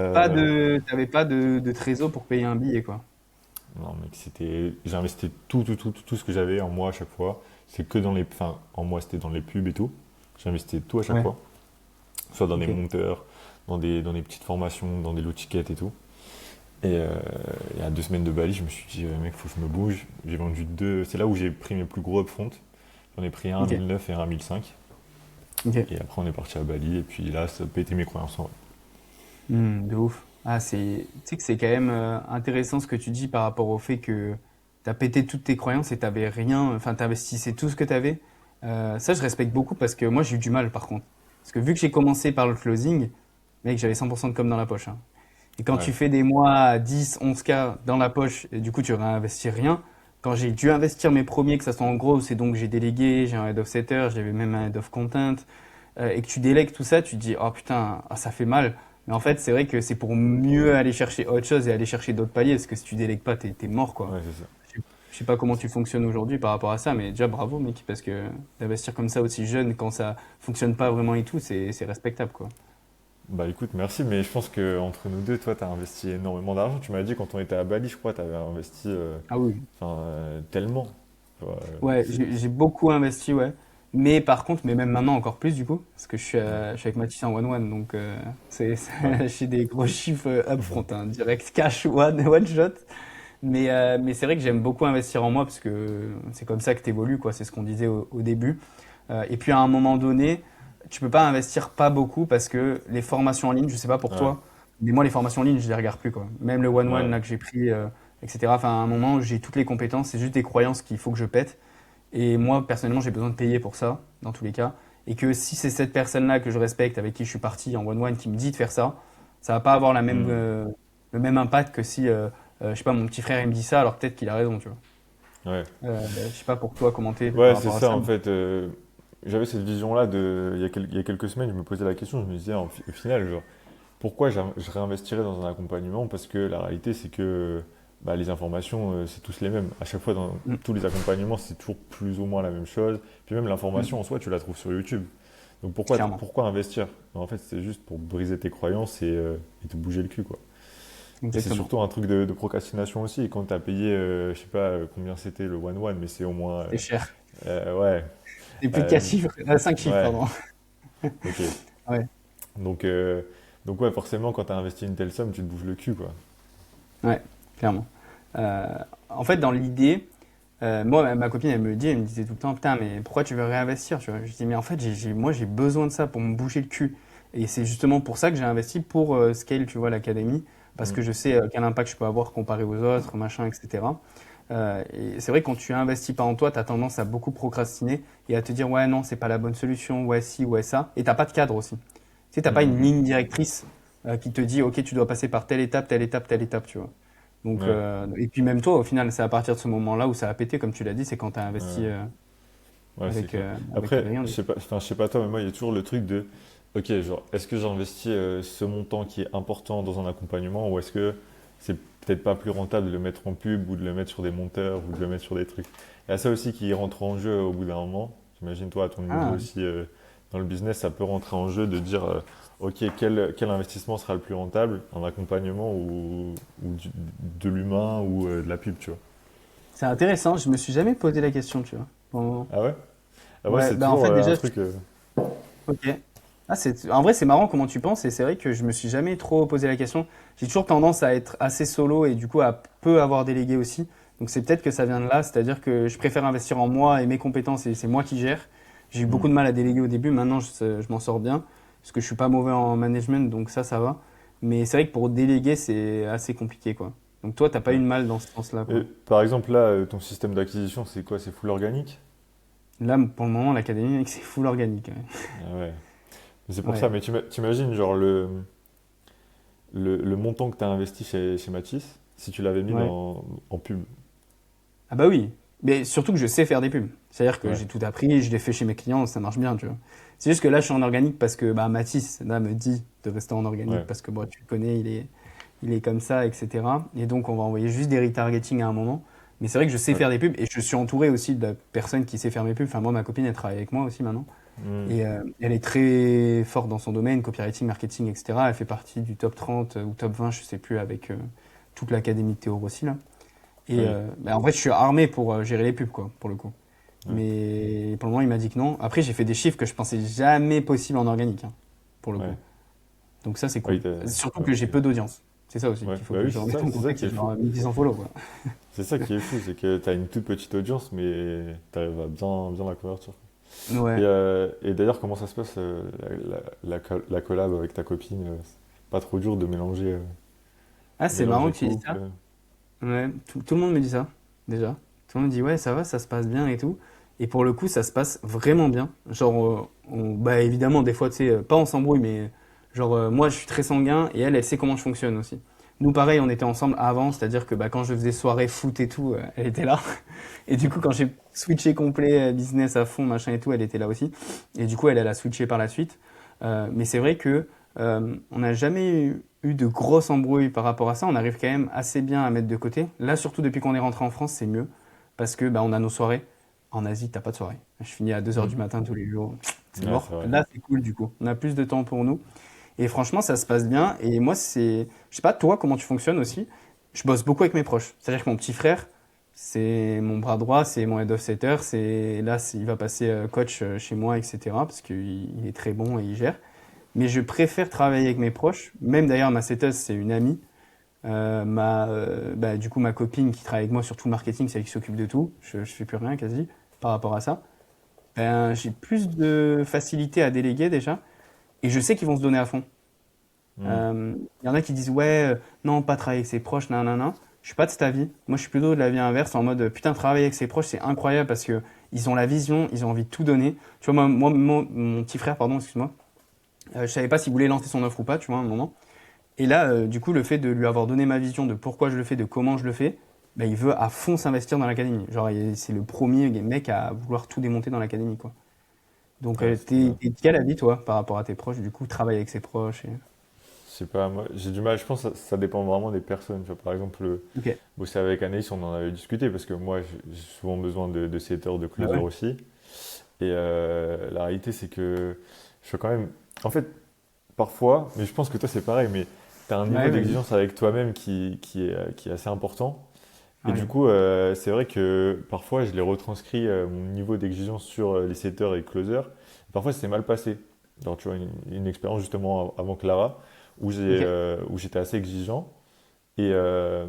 T'avais pas de trésor pour payer un billet, quoi. non, mec, j'ai investi tout ce que j'avais en moi à chaque fois. C'est que dans les. Enfin, en moi, c'était dans les pubs et tout. J'ai investi tout à chaque Ouais, fois. Soit dans des ok. monteurs, dans des petites formations, dans des lots tickets et tout. Et, il y a 2 semaines de Bali, je me suis dit, mec, faut que je me bouge. J'ai vendu deux. C'est là où j'ai pris mes plus gros upfront. J'en ai pris un à Ok, 1009 et un à 1005. ok. Et après, on est parti à Bali. Et puis là, ça a pété mes croyances en vrai. De ouf. Ah, tu sais que c'est quand même intéressant ce que tu dis par rapport au fait que t'as pété toutes tes croyances et t'avais rien, enfin t'investissais tout ce que t'avais. Ça, je respecte beaucoup parce que moi j'ai eu du mal par contre. Parce que vu que j'ai commencé par le closing, mec, j'avais 100% de com dans la poche, hein. Et quand Ouais, tu fais des mois à 10, 11K dans la poche et du coup tu réinvestis rien, quand j'ai dû investir mes premiers, que ça soit en gros, c'est donc j'ai délégué, j'ai un head of setter, j'avais même un head of content, et que tu délègues tout ça, tu te dis, oh putain, ah, ça fait mal. Mais en fait, c'est vrai que c'est pour mieux aller chercher autre chose et aller chercher d'autres paliers, parce que si tu délègues pas, t'es mort, quoi. ouais, c'est ça. Je sais pas comment tu fonctionnes aujourd'hui par rapport à ça, mais déjà bravo, mec, parce que d'investir comme ça aussi jeune, quand ça fonctionne pas vraiment et tout, c'est respectable, quoi. Bah écoute, merci, mais je pense que entre nous deux, toi, tu as investi énormément d'argent. Tu m'as dit quand on était à Bali, je crois, tu avais investi Ah oui. enfin, tellement. Tu vois, Ouais, j'ai beaucoup investi, ouais. Mais par contre, mais même maintenant encore plus du coup, parce que je suis avec Mathis en one-one, donc Ouais. j'ai des gros chiffres upfront, hein, direct cash one shot. Mais c'est vrai que j'aime beaucoup investir en moi parce que c'est comme ça que tu évolues, quoi. C'est ce qu'on disait au début. Et puis à un moment donné, tu peux pas investir pas beaucoup parce que les formations en ligne, je sais pas pour Ouais. toi, mais moi les formations en ligne, je les regarde plus, quoi. Même le one-one Ouais. là que j'ai pris, etc. Enfin, à un moment, j'ai toutes les compétences, c'est juste des croyances qu'il faut que je pète. Et moi, personnellement, j'ai besoin de payer pour ça, dans tous les cas. Et que si c'est cette personne-là que je respecte, avec qui je suis parti en one-one, qui me dit de faire ça, ça va pas avoir Hmm. le même impact que si, je sais pas, mon petit frère il me dit ça, alors peut-être qu'il a raison, tu vois. Ouais. Je sais pas pour toi commenter Ouais, par c'est rapport à ça ça. en fait. J'avais cette vision-là il y a quelques semaines, je me posais la question, je me disais au final, genre, pourquoi je réinvestirais dans un accompagnement? Parce que la réalité, c'est que bah, les informations, c'est tous les mêmes. À chaque fois, dans Mm, tous les accompagnements, c'est toujours plus ou moins la même chose. Puis même l'information en mm, soi, tu la trouves sur YouTube. Donc clairement, pourquoi investir? En fait, c'est juste pour briser tes croyances et te bouger le cul, quoi. Et c'est exactement. surtout un truc de procrastination aussi. Quand tu as payé, je sais pas combien c'était le one-one, mais c'est au moins, C'est cher. ouais, C'est plus de 4 euh, chiffres, 5 chiffres, ouais, pardon. ok. Ouais, Donc, donc ouais, forcément, quand tu as investi une telle somme, tu te bouges le cul, quoi. ouais, clairement. Euh, En fait, dans l'idée, moi, ma copine, elle me disait tout le temps, putain, mais pourquoi tu veux réinvestir, tu vois? Je dis, mais en fait, moi, j'ai besoin de ça pour me bouger le cul. Et c'est justement pour ça que j'ai investi pour Scale, tu vois, l'académie, parce Mm. que je sais quel impact je peux avoir comparé aux autres, machin, etc. Et c'est vrai, quand tu investis pas en toi, tu as tendance à beaucoup procrastiner et à te dire, ouais, non, c'est pas la bonne solution, ouais, si, ouais, ça. Et t'as pas de cadre aussi. Tu sais, t'as Mm, pas mm, une mm. ligne directrice qui te dit, ok, tu dois passer par telle étape, telle étape, telle étape, tu vois. Donc, Ouais, et puis même toi, au final, c'est à partir de ce moment-là où ça a pété, comme tu l'as dit, c'est quand tu as investi ouais, ouais, c'est clair. avec Après, Adrien. je Du sais coup. pas, enfin, je sais pas toi, mais moi, il y a toujours le truc de, ok, genre, est-ce que j'investis ce montant qui est important dans un accompagnement ou est-ce que c'est peut-être pas plus rentable de le mettre en pub ou de le mettre sur des monteurs ou de le mettre sur des trucs. Il y a ça aussi qui rentre en jeu au bout d'un moment. J'imagine toi, à ton niveau Ah, aussi, dans le business, ça peut rentrer en jeu de dire, ok, quel investissement sera le plus rentable, un accompagnement de l'humain ou de la pub, tu vois. c'est intéressant, je me suis jamais posé la question, tu vois. Bon, Ah ouais? Ah ouais, ouais, c'est bah en toujours fait, un déjà, truc. ok. Ah, en vrai, c'est marrant comment tu penses, et c'est vrai que je me suis jamais trop posé la question. J'ai toujours tendance à être assez solo et du coup à peu avoir délégué aussi. Donc c'est peut-être que ça vient de là, c'est-à-dire que je préfère investir en moi et mes compétences et c'est moi qui gère. J'ai eu Hmm. beaucoup de mal à déléguer au début, maintenant je m'en sors bien, parce que je suis pas mauvais en management, donc ça va. Mais c'est vrai que pour déléguer, c'est assez compliqué, quoi. Donc toi, t'as pas eu Ouais. de mal dans ce sens-là, Et quoi. par exemple, là, ton système d'acquisition, c'est quoi? C'est full organique? Là, pour le moment, l'académie, mec, c'est full organique. Ah ouais. Mais c'est Ouais. pour ça, Ouais. mais t'imagines, genre, le montant que tu as investi chez Matisse, si tu l'avais mis Ouais. en pub. Ah bah oui, mais surtout que je sais faire des pubs. C'est-à-dire que Ouais. j'ai tout appris, je l'ai fait chez mes clients, ça marche bien, tu vois. C'est juste que là, je suis en organique parce que bah, Mathis, là, me dit de rester en organique Ouais. parce que bon, tu le connais, il est comme ça, etc. Et donc, on va envoyer juste des retargeting à un moment. Mais c'est vrai que je sais Ouais. faire des pubs et je suis entouré aussi de personnes qui savent faire mes pubs. Enfin, moi, ma copine, elle travaille avec moi aussi maintenant. Hmm. Et elle est très forte dans son domaine, copywriting, marketing, etc. Elle fait partie du top 30 ou top 20, je sais plus, avec toute l'académie de Théo Rossi, là. Et Oui. bah, en vrai, je suis armé pour gérer les pubs, quoi, pour le coup. Ouais. Mais pour le moment, il m'a dit que non. Après, j'ai fait des chiffres que je pensais jamais possible en organique, hein, pour le coup. Ouais. Donc ça, c'est Oui, cool. Surtout ouais, que j'ai ok. peu d'audience. C'est ça aussi Ouais. qu'il faut Bah que oui, je remette en c'est ça contexte. qui est C'est fou. genre 1600 follow, quoi. C'est ça qui est fou, c'est que tu as une toute petite audience, mais tu arrives à bien la couverture. Ouais. Et d'ailleurs, comment ça se passe, la collab avec ta copine? C'est pas trop dur de Ah, c'est marrant mélanger que tu dis couple? ça. Ouais, tout le monde me dit ça, déjà. Tout le monde me dit, ouais, ça va, ça se passe bien et tout. Et pour le coup, ça se passe vraiment bien. Genre, bah évidemment, des fois, tu sais, pas on s'embrouille, mais genre, moi, je suis très sanguin et elle sait comment je fonctionne aussi. Nous, pareil, on était ensemble avant, c'est-à-dire que bah, quand je faisais soirée foot et tout, elle était là. Et du coup, quand j'ai switché complet business à fond, machin et tout, elle était là aussi. Et du coup, elle a switché par la suite. Mais c'est vrai que on n'a jamais eu de grosses embrouilles par rapport à ça. On arrive quand même assez bien à mettre de côté. Là, surtout depuis qu'on est rentré en France, c'est mieux. Parce que bah, on a nos soirées. En Asie, t'as pas de soirée. Je finis à 2 heures Hmm. du matin tous les jours. C'est Ouais, c'est mort. vrai. Là, c'est cool du coup. On a plus de temps pour nous. Et franchement, ça se passe bien. Et moi, c'est. Je sais pas, toi, comment tu fonctionnes aussi. Je bosse beaucoup avec mes proches. C'est-à-dire que mon petit frère, C'est mon bras droit, c'est mon head of setter. Il va passer coach chez moi, etc. Parce qu'il est très bon et il gère. Mais je préfère travailler avec mes proches. Même d'ailleurs, ma setteuse, c'est une amie. Du coup, ma copine qui travaille avec moi sur tout le marketing, c'est elle qui s'occupe de tout. Je fais plus rien quasi par rapport à ça. J'ai plus de facilité à déléguer déjà. Et je sais qu'ils vont se donner à fond. Hmm. Il y en a qui disent ouais, non, pas travailler avec ses proches, nan, nan, nan. Je suis pas de cet avis. Moi, je suis plutôt de l'avis inverse, en mode putain, travailler avec ses proches, c'est incroyable parce que ils ont la vision, ils ont envie de tout donner. Tu vois, mon petit frère, pardon, excuse-moi, je savais pas s'il voulait lancer son offre ou pas, tu vois, à un moment. Et là, du coup, le fait de lui avoir donné ma vision de pourquoi je le fais, de comment je le fais, bah, il veut à fond s'investir dans l'académie. Genre, c'est le premier mec à vouloir tout démonter dans l'académie, quoi. Donc, Ouais, c'est bien. t'es de quel avis, toi, par rapport à tes proches, du coup, travailler avec ses proches Je sais pas, moi, j'ai du mal, je pense que ça dépend vraiment des personnes. Tu vois, par exemple, Ok. bosser avec Anaïs, on en avait discuté parce que moi, j'ai souvent besoin de setter, de Bah closer ouais. aussi. Et la réalité, c'est que je suis quand même. En fait, parfois, mais je pense que toi, c'est pareil, mais tu as un niveau Ouais, vas-y. d'exigence avec toi-même qui est assez important. Et du Ouais. coup, c'est vrai que parfois, je l'ai retranscrit mon niveau d'exigence sur les setters et closers. Parfois, c'est mal passé. Alors, tu vois, une expérience justement avant Clara, Ok. où j'étais assez exigeant. Et, euh,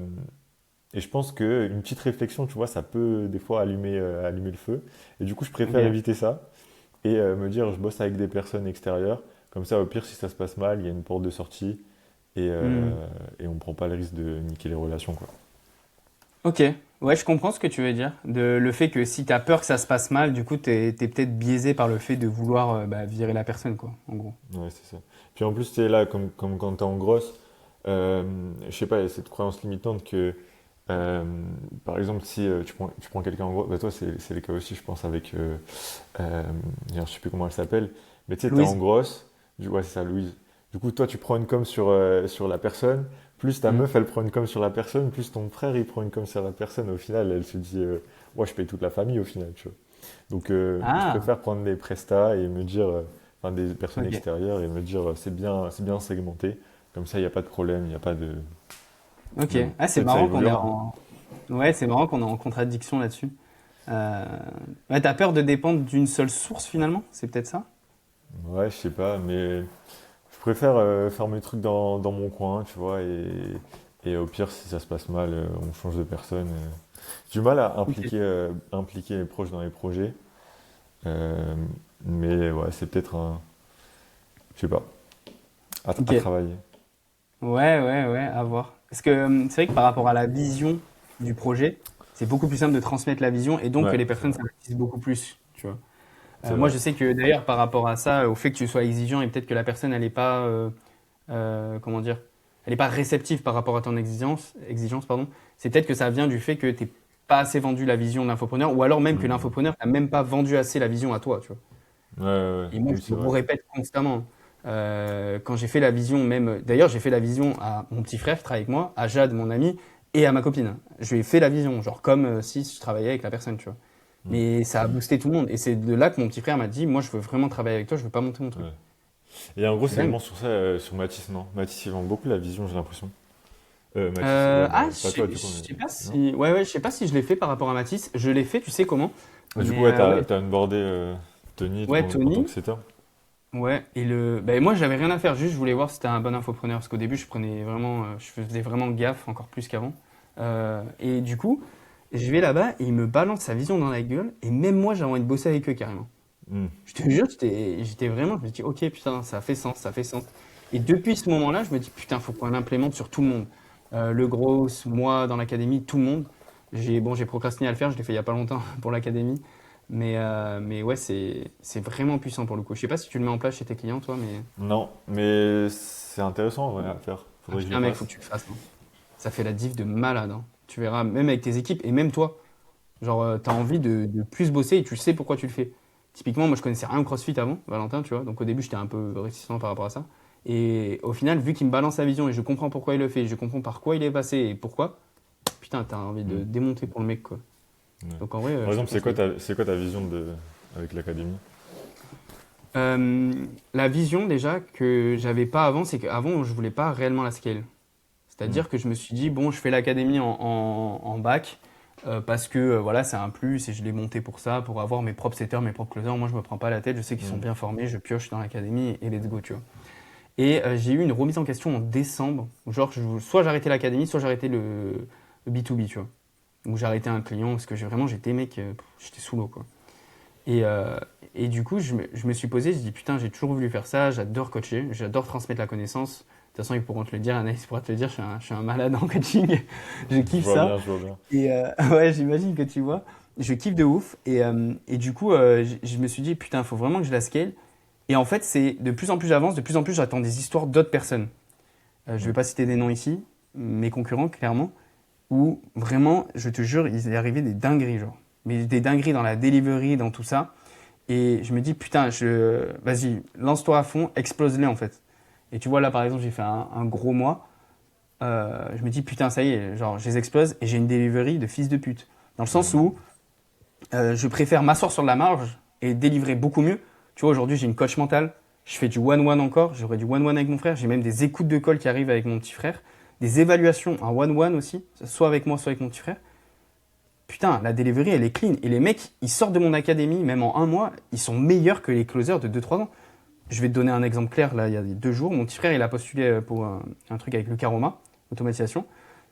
et je pense qu'une petite réflexion, tu vois, ça peut des fois allumer le feu. Et du coup, je préfère Ok. éviter ça et me dire, je bosse avec des personnes extérieures. Comme ça, au pire, si ça se passe mal, il y a une porte de sortie et, Hmm. et on prend pas le risque de niquer les relations, quoi. Ok. Ouais, je comprends ce que tu veux dire. Le fait que si t'as peur que ça se passe mal, du coup, t'es peut-être biaisé par le fait de vouloir virer la personne, quoi, en gros. Ouais, c'est ça. Puis en plus, tu es là, comme quand t'es en grosse, je sais pas, il y a cette croyance limitante que, euh, par exemple, si tu prends quelqu'un en grosse, bah toi, c'est le cas aussi, je pense, avec, d'ailleurs, je sais plus comment elle s'appelle, mais tu sais, t'es en Louise? grosse, ouais, c'est ça, Louise. Du coup, toi, tu prends une com sur la personne, plus ta Hmm. meuf, elle prend une com sur la personne, plus ton frère, il prend une com sur la personne. Au final, elle se dit, ouais, je paye toute la famille, au final, tu vois. Donc, je Ah, préfère prendre des prestats et me dire, enfin, des personnes ok. extérieures et me dire, c'est bien segmenté. Comme ça, il n'y a pas de problème, il n'y a pas de. Ok. Mais bon, Ah, c'est peut-être ça marrant qu'on est évoluera, hein. en... Ouais, c'est marrant qu'on est en contradiction là-dessus. Euh... Ouais, t'as peur de dépendre d'une seule source, finalement? C'est peut-être ça? Ouais, je sais pas, mais je préfère faire mes trucs dans mon coin, tu vois, et au pire, si ça se passe mal, on change de personne. J'ai du mal à Ok. impliquer les proches dans les projets, euh, mais ouais, c'est peut-être je sais pas, à Ok. travailler. Ouais, ouais, ouais, à voir. Parce que c'est vrai que par rapport à la vision du projet, c'est beaucoup plus simple de transmettre la vision et donc que Ouais, les c'est personnes vrai, s'investissent beaucoup plus, tu vois. c'est Moi, vrai. je sais que d'ailleurs, par rapport à ça, au fait que tu sois exigeant et peut-être que la personne, elle n'est pas, comment dire, elle n'est pas réceptive par rapport à ton exigence, pardon, c'est peut-être que ça vient du fait que t'es pas assez vendu la vision de l'infopreneur ou alors même que Hmm. l'infopreneur t'a même pas vendu assez la vision à toi, tu vois. Ouais, ouais, ouais. Et moi, Oui, je c'est me vrai. répète constamment. Quand j'ai fait la vision, même. D'ailleurs, j'ai fait la vision à mon petit frère qui travaille avec moi, à Jade, mon ami, et à ma copine. Je lui ai fait la vision, genre comme si je travaillais avec la personne, tu vois. Hmm. Mais ça a boosté tout le monde. Et c'est de là que mon petit frère m'a dit, moi, je veux vraiment travailler avec toi, je veux pas monter mon truc. Ouais. Et en gros, C'est c'est dingue. vraiment sur ça, sur Matisse, non? Matisse, il vend beaucoup la vision, j'ai l'impression. Matisse, ouais, Ah, pas toi, je du coup, mais. sais pas Non? si. Ouais, ouais, je sais pas si je l'ai fait par rapport à Matisse. Je l'ai fait, tu sais comment. Du coup, Mais ouais, t'as ouais, t'as onboardé Tony ouais, en tant que Tony. setter. Ouais, et ben moi j'avais rien à faire, juste je voulais voir si c'était un bon infopreneur, parce qu'au début je prenais vraiment, je faisais vraiment gaffe, encore plus qu'avant. Et du coup, je vais là-bas et il me balance sa vision dans la gueule, et même moi j'ai envie de bosser avec eux carrément. Hmm. Je te jure, j'étais vraiment, je me dis ok putain, ça fait sens, ça fait sens. Et depuis ce moment-là, je me dis putain, faut qu'on l'implémente sur tout le monde. Le gros, moi dans l'académie, tout le monde. J'ai procrastiné à le faire, je l'ai fait il y a pas longtemps pour l'académie. Mais ouais, c'est vraiment puissant pour le coup. Je sais pas si tu le mets en place chez tes clients, toi, mais Non, mais c'est intéressant en vrai, à faire. ah, Faudrait que je le putain, mec, faut fasse. que tu le fasses, hein. Ça fait la diff de malade, hein. Tu verras, même avec tes équipes et même toi. Genre, t'as envie de plus bosser et tu sais pourquoi tu le fais. Typiquement, moi, je connaissais rien au CrossFit avant, Valentin, tu vois. Donc, au début, j'étais un peu réticent par rapport à ça. Et au final, vu qu'il me balance sa vision et je comprends pourquoi il le fait, je comprends par quoi il est passé et pourquoi, putain, t'as envie de Hmm. démonter pour le mec, quoi. Ouais. Donc, en vrai, Par je te exemple, conseille. c'est quoi ta vision avec l'académie? Euh, la vision, déjà, que j'avais pas avant, c'est qu'avant, je voulais pas réellement la scale. Hmm. C'est-à-dire que je me suis dit, bon, je fais l'académie en bac. parce que voilà, c'est un plus et je l'ai monté pour ça, pour avoir mes propres setters, mes propres closers. Moi, je me prends pas la tête, je sais qu'ils sont Mm. bien formés, je pioche dans l'académie et let's go, tu vois. Et j'ai eu une remise en question en décembre, où genre soit j'arrêtais l'académie, soit j'arrêtais le B2B, tu vois. Où j'arrêtais un client parce que vraiment j'étais mec, j'étais sous l'eau, quoi. Et, euh, et du coup, je me suis posé, je dis putain, j'ai toujours voulu faire ça, j'adore coacher, j'adore transmettre la connaissance. De toute façon, ils pourront te le dire, Anaïs pourra te le dire, je suis un malade en coaching, je Je kiffe vois ça. bien, je vois bien. Et ouais, j'imagine que tu vois, je kiffe de ouf. Et du coup, je me suis dit putain, il faut vraiment que je la scale. Et en fait, c'est de plus en plus j'avance, de plus en plus j'attends des histoires d'autres personnes. Je vais Mm. pas citer des noms ici, mes concurrents, clairement, où vraiment, je te jure, il est arrivé des dingueries, genre. Mais des dingueries dans la delivery, dans tout ça. Et je me dis, putain, vas-y, lance-toi à fond, explose-les en fait. Et tu vois, là par exemple, j'ai fait un gros mois. Je me dis, putain, ça y est, genre, je les explose et j'ai une delivery de fils de pute. Dans le sens Mm. où je préfère m'asseoir sur de la marge et délivrer beaucoup mieux. Tu vois, aujourd'hui, j'ai une coach mentale. Je fais du one-one encore. J'aurai du one-one avec mon frère. J'ai même des écoutes de call qui arrivent avec mon petit frère. Des évaluations en one-one aussi, soit avec moi, soit avec mon petit frère. Putain, la delivery, elle est clean. Et les mecs, ils sortent de mon académie, même en un mois, ils sont meilleurs que les closers de 2 3 ans. Je vais te donner un exemple clair. Là, il y a 2 jours, mon petit frère, il a postulé pour un truc avec le Caroma, automatisation.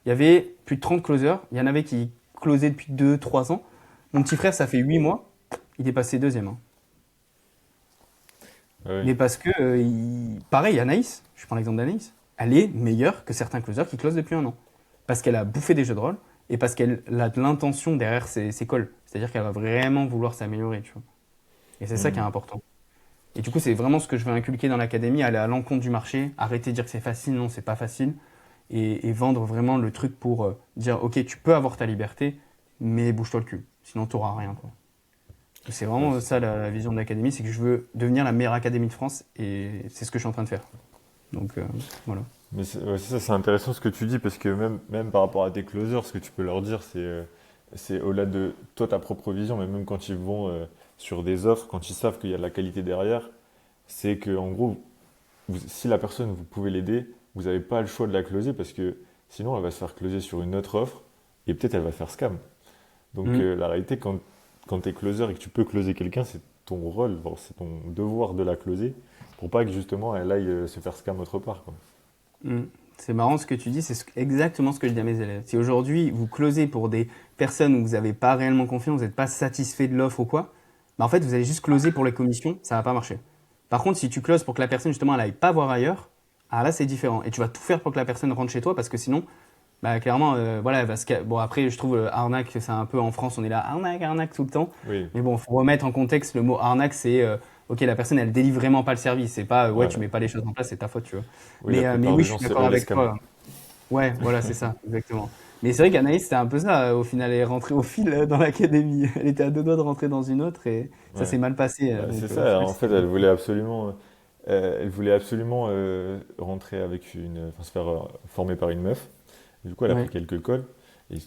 Il y avait plus de 30 closers. Il y en avait qui closaient depuis 2 3 ans. Mon petit frère, ça fait 8 mois. Il est passé deuxième, hein. Ah oui. Mais parce que, pareil, Anaïs, je prends l'exemple d'Anaïs, elle est meilleure que certains closers qui closent depuis un an. Parce qu'elle a bouffé des jeux de rôle et parce qu'elle a de l'intention derrière ses calls. C'est-à-dire qu'elle va vraiment vouloir s'améliorer, tu vois. Et c'est ça qui est Mm. important. Et du coup, c'est vraiment ce que je veux inculquer dans l'académie, aller à l'encontre du marché, arrêter de dire que c'est facile, non, c'est pas facile, et vendre vraiment le truc pour dire, ok, tu peux avoir ta liberté, mais bouge-toi le cul, sinon tu n'auras rien, quoi. Et c'est Ouais, vraiment c'est ça ça. la vision de l'académie, c'est que je veux devenir la meilleure académie de France, et c'est ce que je suis en train de faire. Donc voilà. Mais ouais, c'est ça, c'est intéressant ce que tu dis parce que même par rapport à tes closers, ce que tu peux leur dire, c'est au-delà de toi ta propre vision, mais même quand ils vont sur des offres, quand ils savent qu'il y a de la qualité derrière, c'est que en gros, si la personne vous pouvez l'aider, vous n'avez pas le choix de la closer parce que sinon elle va se faire closer sur une autre offre et peut-être elle va faire scam. Donc Mm. la réalité, quand tu es closer et que tu peux closer quelqu'un, c'est ton rôle, bon, c'est ton devoir de la closer pour pas que justement elle aille se faire scam autre part, quoi. Mm. C'est marrant ce que tu dis, c'est exactement ce que je dis à mes élèves. Si aujourd'hui vous closez pour des personnes où vous n'avez pas réellement confiance, vous n'êtes pas satisfait de l'offre ou quoi, bah en fait vous allez juste closer pour les commissions, ça va pas marcher. Par contre, si tu closes pour que la personne justement elle aille pas voir ailleurs, ah là c'est différent. Et tu vas tout faire pour que la personne rentre chez toi parce que sinon, bah clairement, voilà, bon après je trouve arnaque, c'est un peu en France, on est là arnaque, arnaque tout le temps. Oui, Mais bon, faut remettre en contexte le mot arnaque, c'est ok, la personne elle délivre vraiment pas le service, c'est pas ouais tu ouais. mets pas les choses en place, c'est ta faute, tu vois. Oui, la Mais plupart oui, des je gens, suis c'est d'accord eux les avec scams. toi. Ouais, voilà, c'est ça, exactement. Mais c'est vrai qu'Anaïs, c'était un peu ça. Au final, elle est rentrée au fil dans l'académie. Elle était à 2 doigts de rentrer dans une autre et ça Ouais. s'est mal passé. Bah, c'est Donc, ça. En fait, félicitations. elle voulait absolument rentrer avec enfin, se faire former par une meuf. Du coup, elle a pris Ouais. quelques cols et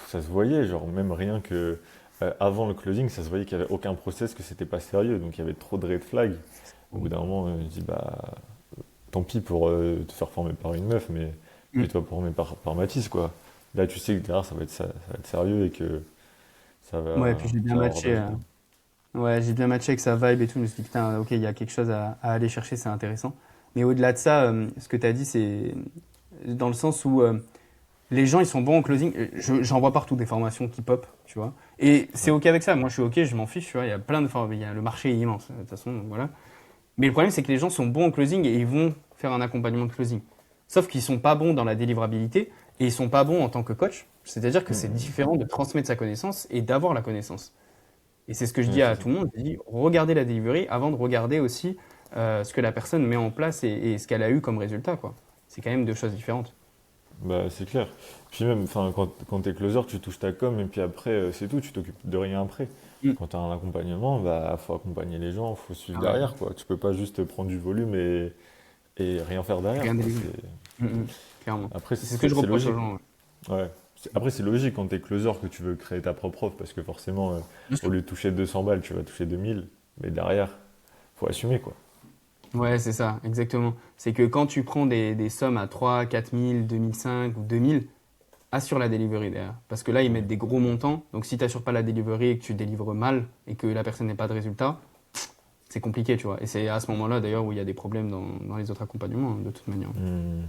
ça se voyait, genre même rien que avant le closing, ça se voyait qu'il n'y avait aucun process, que c'était pas sérieux, donc il y avait trop de red flags. Au bout d'un moment, je dis bah tant pis pour te faire former par une meuf, mais Mm. fais-toi former par Mathis, quoi. Là, tu sais que derrière, ça va être sérieux et que Ouais, puis j'ai bien ça va avoir des matché. résultats. Ouais, j'ai bien matché avec sa vibe et tout. Je me suis dit, putain, ok, il y a quelque chose à aller chercher, c'est intéressant. Mais au-delà de ça, ce que tu as dit, c'est dans le sens où les gens, ils sont bons en closing. J'en vois partout des formations qui pop, tu vois. Et c'est Ouais. ok avec ça. Moi, je suis ok, je m'en fiche, tu vois. Il y a plein de formations. Le marché est immense, de toute façon, donc voilà. Mais le problème, c'est que les gens sont bons en closing et ils vont faire un accompagnement de closing. Sauf qu'ils sont pas bons dans la délivrabilité et ils sont pas bons en tant que coach. C'est-à-dire que c'est Mm, différent de transmettre sa connaissance et d'avoir la connaissance. Et c'est ce que je dis ouais, c'est à ça. tout le monde. Je dis, regardez la delivery avant de regarder aussi ce que la personne met en place et ce qu'elle a eu comme résultat, quoi. C'est quand même 2 choses différentes. Bah, c'est clair. Puis même, enfin, quand t'es closer, tu touches ta com et puis après, c'est tout, tu t'occupes de rien après. Mm. Quand t'as un accompagnement, bah, faut accompagner les gens, faut suivre Ah ouais, derrière, quoi. Tu peux pas juste prendre du volume et rien faire derrière, rien quoi. délivrer. Mm, mm. Clairement. Après, C'est ce que je c'est reproche aux logique. gens, ouais. Ouais. Après, c'est logique quand t'es closer que tu veux créer ta propre offre parce que forcément, Bien au sûr. lieu de toucher 200 balles, tu vas toucher 2000. Mais derrière, faut assumer, quoi. Ouais, c'est ça, exactement. C'est que quand tu prends des sommes à 3 4 000, 2 500 ou 2 000, assure la delivery derrière. Parce que là, ils Mm. mettent des gros montants. Donc si tu n'assures pas la delivery et que tu délivres mal et que la personne n'ait pas de résultat, c'est compliqué, tu vois. Et c'est à ce moment-là, d'ailleurs, où il y a des problèmes dans les autres accompagnements, hein, de toute manière. Mm.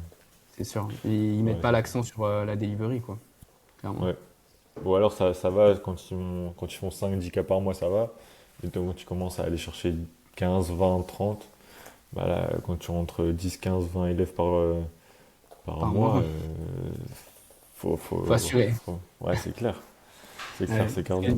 C'est sûr. Et ils mettent Ouais, pas c'est ça. l'accent sur la delivery, quoi. Clairement. Ouais. Ou alors ça va, quand ils font 5-10 cas par mois, ça va. Et donc, quand tu commences à aller chercher 15, 20, 30, bah là, quand tu rentres 10, 15, 20 élèves par Par mois, mois, faut, faut, faut assurer. ouais, c'est clair. C'est clair, Ouais. c'est cardio.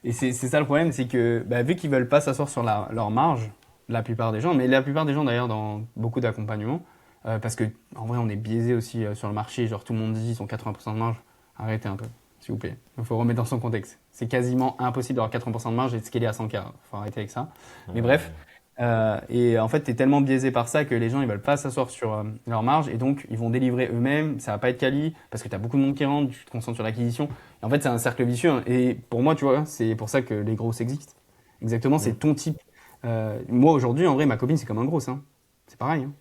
Et c'est ça le problème, c'est que bah, vu qu'ils veulent pas s'asseoir sur leur marge, la plupart des gens, mais la plupart des gens d'ailleurs dans beaucoup d'accompagnements, parce que en vrai on est biaisé aussi sur le marché, genre tout le monde dit ils ont 80% de marge, arrêtez un peu, s'il vous plaît. Il faut remettre dans son contexte. C'est quasiment impossible d'avoir 80% de marge et de scaler à 100K. Faut arrêter avec ça. Mais bref, Ouais, et en fait, tu es tellement biaisé par ça que les gens ils veulent pas s'asseoir sur leur marge et donc ils vont délivrer eux-mêmes. Ça va pas être quali parce que tu as beaucoup de monde qui rentre, tu te concentres sur l'acquisition. Et en fait, c'est un cercle vicieux, hein. Et pour moi, tu vois, c'est pour ça que les grosses existent. Exactement, c'est mm, ton type. Moi aujourd'hui, en vrai, ma copine c'est comme un gros, hein. C'est pareil, hein.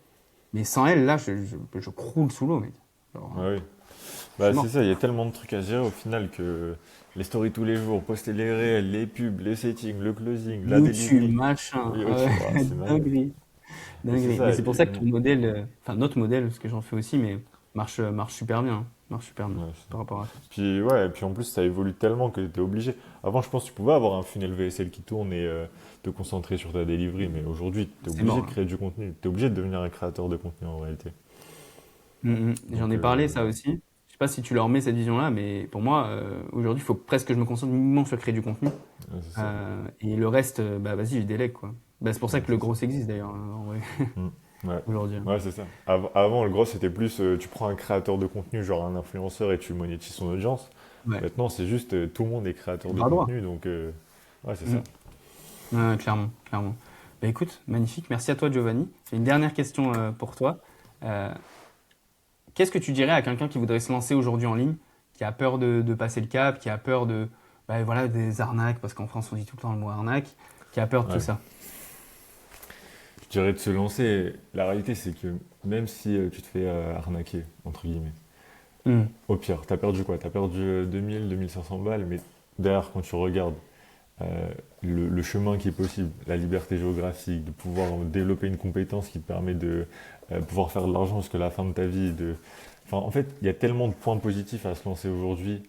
Mais sans elle, là, je croule sous l'eau, mec. Genre, ouais, oui. je suis Bah, c'est mort. ça, il y a tellement de trucs à gérer au final que les stories tous les jours, poster les réels, les pubs, les settings, le closing, la YouTube, delivery. machin, Oui, ah ok, ouais, ouais, c'est dingue. dinguerie. Et c'est Dinguerie. Mais ça. c'est pour ça que ton modèle, enfin notre modèle, parce que j'en fais aussi, mais marche super bien, hein. Marche super bien Ouais, par rapport à ça. puis ouais, et puis en plus ça évolue tellement que tu es obligé. Avant je pense que tu pouvais avoir un funnel VSL qui tourne et te concentrer sur ta delivery, mais aujourd'hui tu es C'est obligé mort, de là. créer du contenu, tu es obligé de devenir un créateur de contenu en réalité. J'en Donc ai parlé, ça aussi. Je sais pas si tu leur mets cette vision-là, mais pour moi, aujourd'hui, il faut presque que je me concentre uniquement sur créer du contenu. ouais, c'est ça. Et le reste, bah vas-y, je délègue, quoi. Bah, c'est pour ça Ouais, que le c'est ça. gros existe d'ailleurs, en vrai, Mm. Ouais. aujourd'hui, hein. Ouais, c'est ça. Avant, le gros, c'était plus tu prends un créateur de contenu, genre un influenceur, et tu monétises son audience. Ouais, Maintenant, c'est juste tout le monde est créateur de bras droit. contenu, donc ouais, c'est Mm. ça. Ouais, clairement, clairement. Bah écoute, magnifique. Merci à toi, Giovanni. J'ai une dernière question pour toi. Euh, Qu'est-ce que tu dirais à quelqu'un qui voudrait se lancer aujourd'hui en ligne, qui a peur de passer le cap, qui a peur bah, voilà, des arnaques, parce qu'en France on dit tout le temps le mot arnaque, qui a peur de tout Ouais. ça? Je dirais de se lancer. La réalité, c'est que même si tu te fais arnaquer, entre guillemets, Hmm. au pire, t'as perdu quoi? T'as perdu 2000, 2500 balles, mais derrière, quand tu regardes le chemin qui est possible, la liberté géographique, de pouvoir développer une compétence qui te permet de pouvoir faire de l'argent jusqu'à la fin de ta vie. Enfin, en fait, il y a tellement de points positifs à se lancer aujourd'hui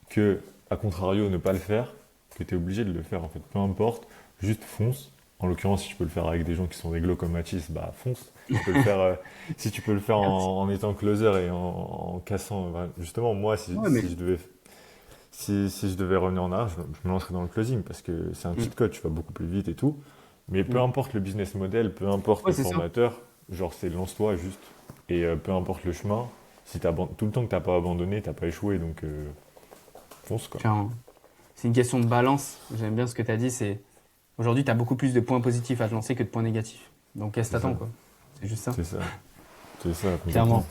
que, à contrario, ne pas le faire, que tu es obligé de le faire. En fait, peu importe, juste fonce. En l'occurrence, si tu peux le faire avec des gens qui sont réglo comme Mathis, bah fonce. Tu peux le faire, si tu peux le faire Merci. en étant closer et en cassant. Bah, justement, moi, Ouais, mais si je devais revenir en arrière, je me lancerais dans le closing parce que c'est un hmm, cheat code, tu vas beaucoup plus vite et tout. Mais peu hmm. importe le business model, peu importe Ouais, le c'est ça. formateur, genre c'est lance-toi juste. Et peu importe le chemin, si tout le temps que t'as pas abandonné, t'as pas échoué, donc fonce quoi. Clairement. C'est une question de balance. J'aime bien ce que tu as dit. C'est aujourd'hui, tu as beaucoup plus de points positifs à te lancer que de points négatifs. Donc, qu'est-ce que C'est ça, t'attends, quoi? C'est juste ça. c'est ça, c'est ça, complètement. Clairement.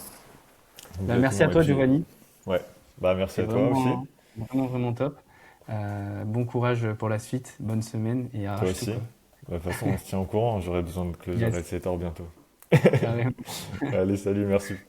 Bah, merci à Complètement. Et toi, puis, Giovanni. ouais, bah merci C'est à toi aussi, vraiment, vraiment, vraiment top. Bon courage pour la suite. Bonne semaine et toi arrache tout, aussi. quoi. Bah, de toute façon, on se tient au courant, j'aurai besoin de closer Yes, et 7 heures bientôt. carrément. Allez, salut, merci.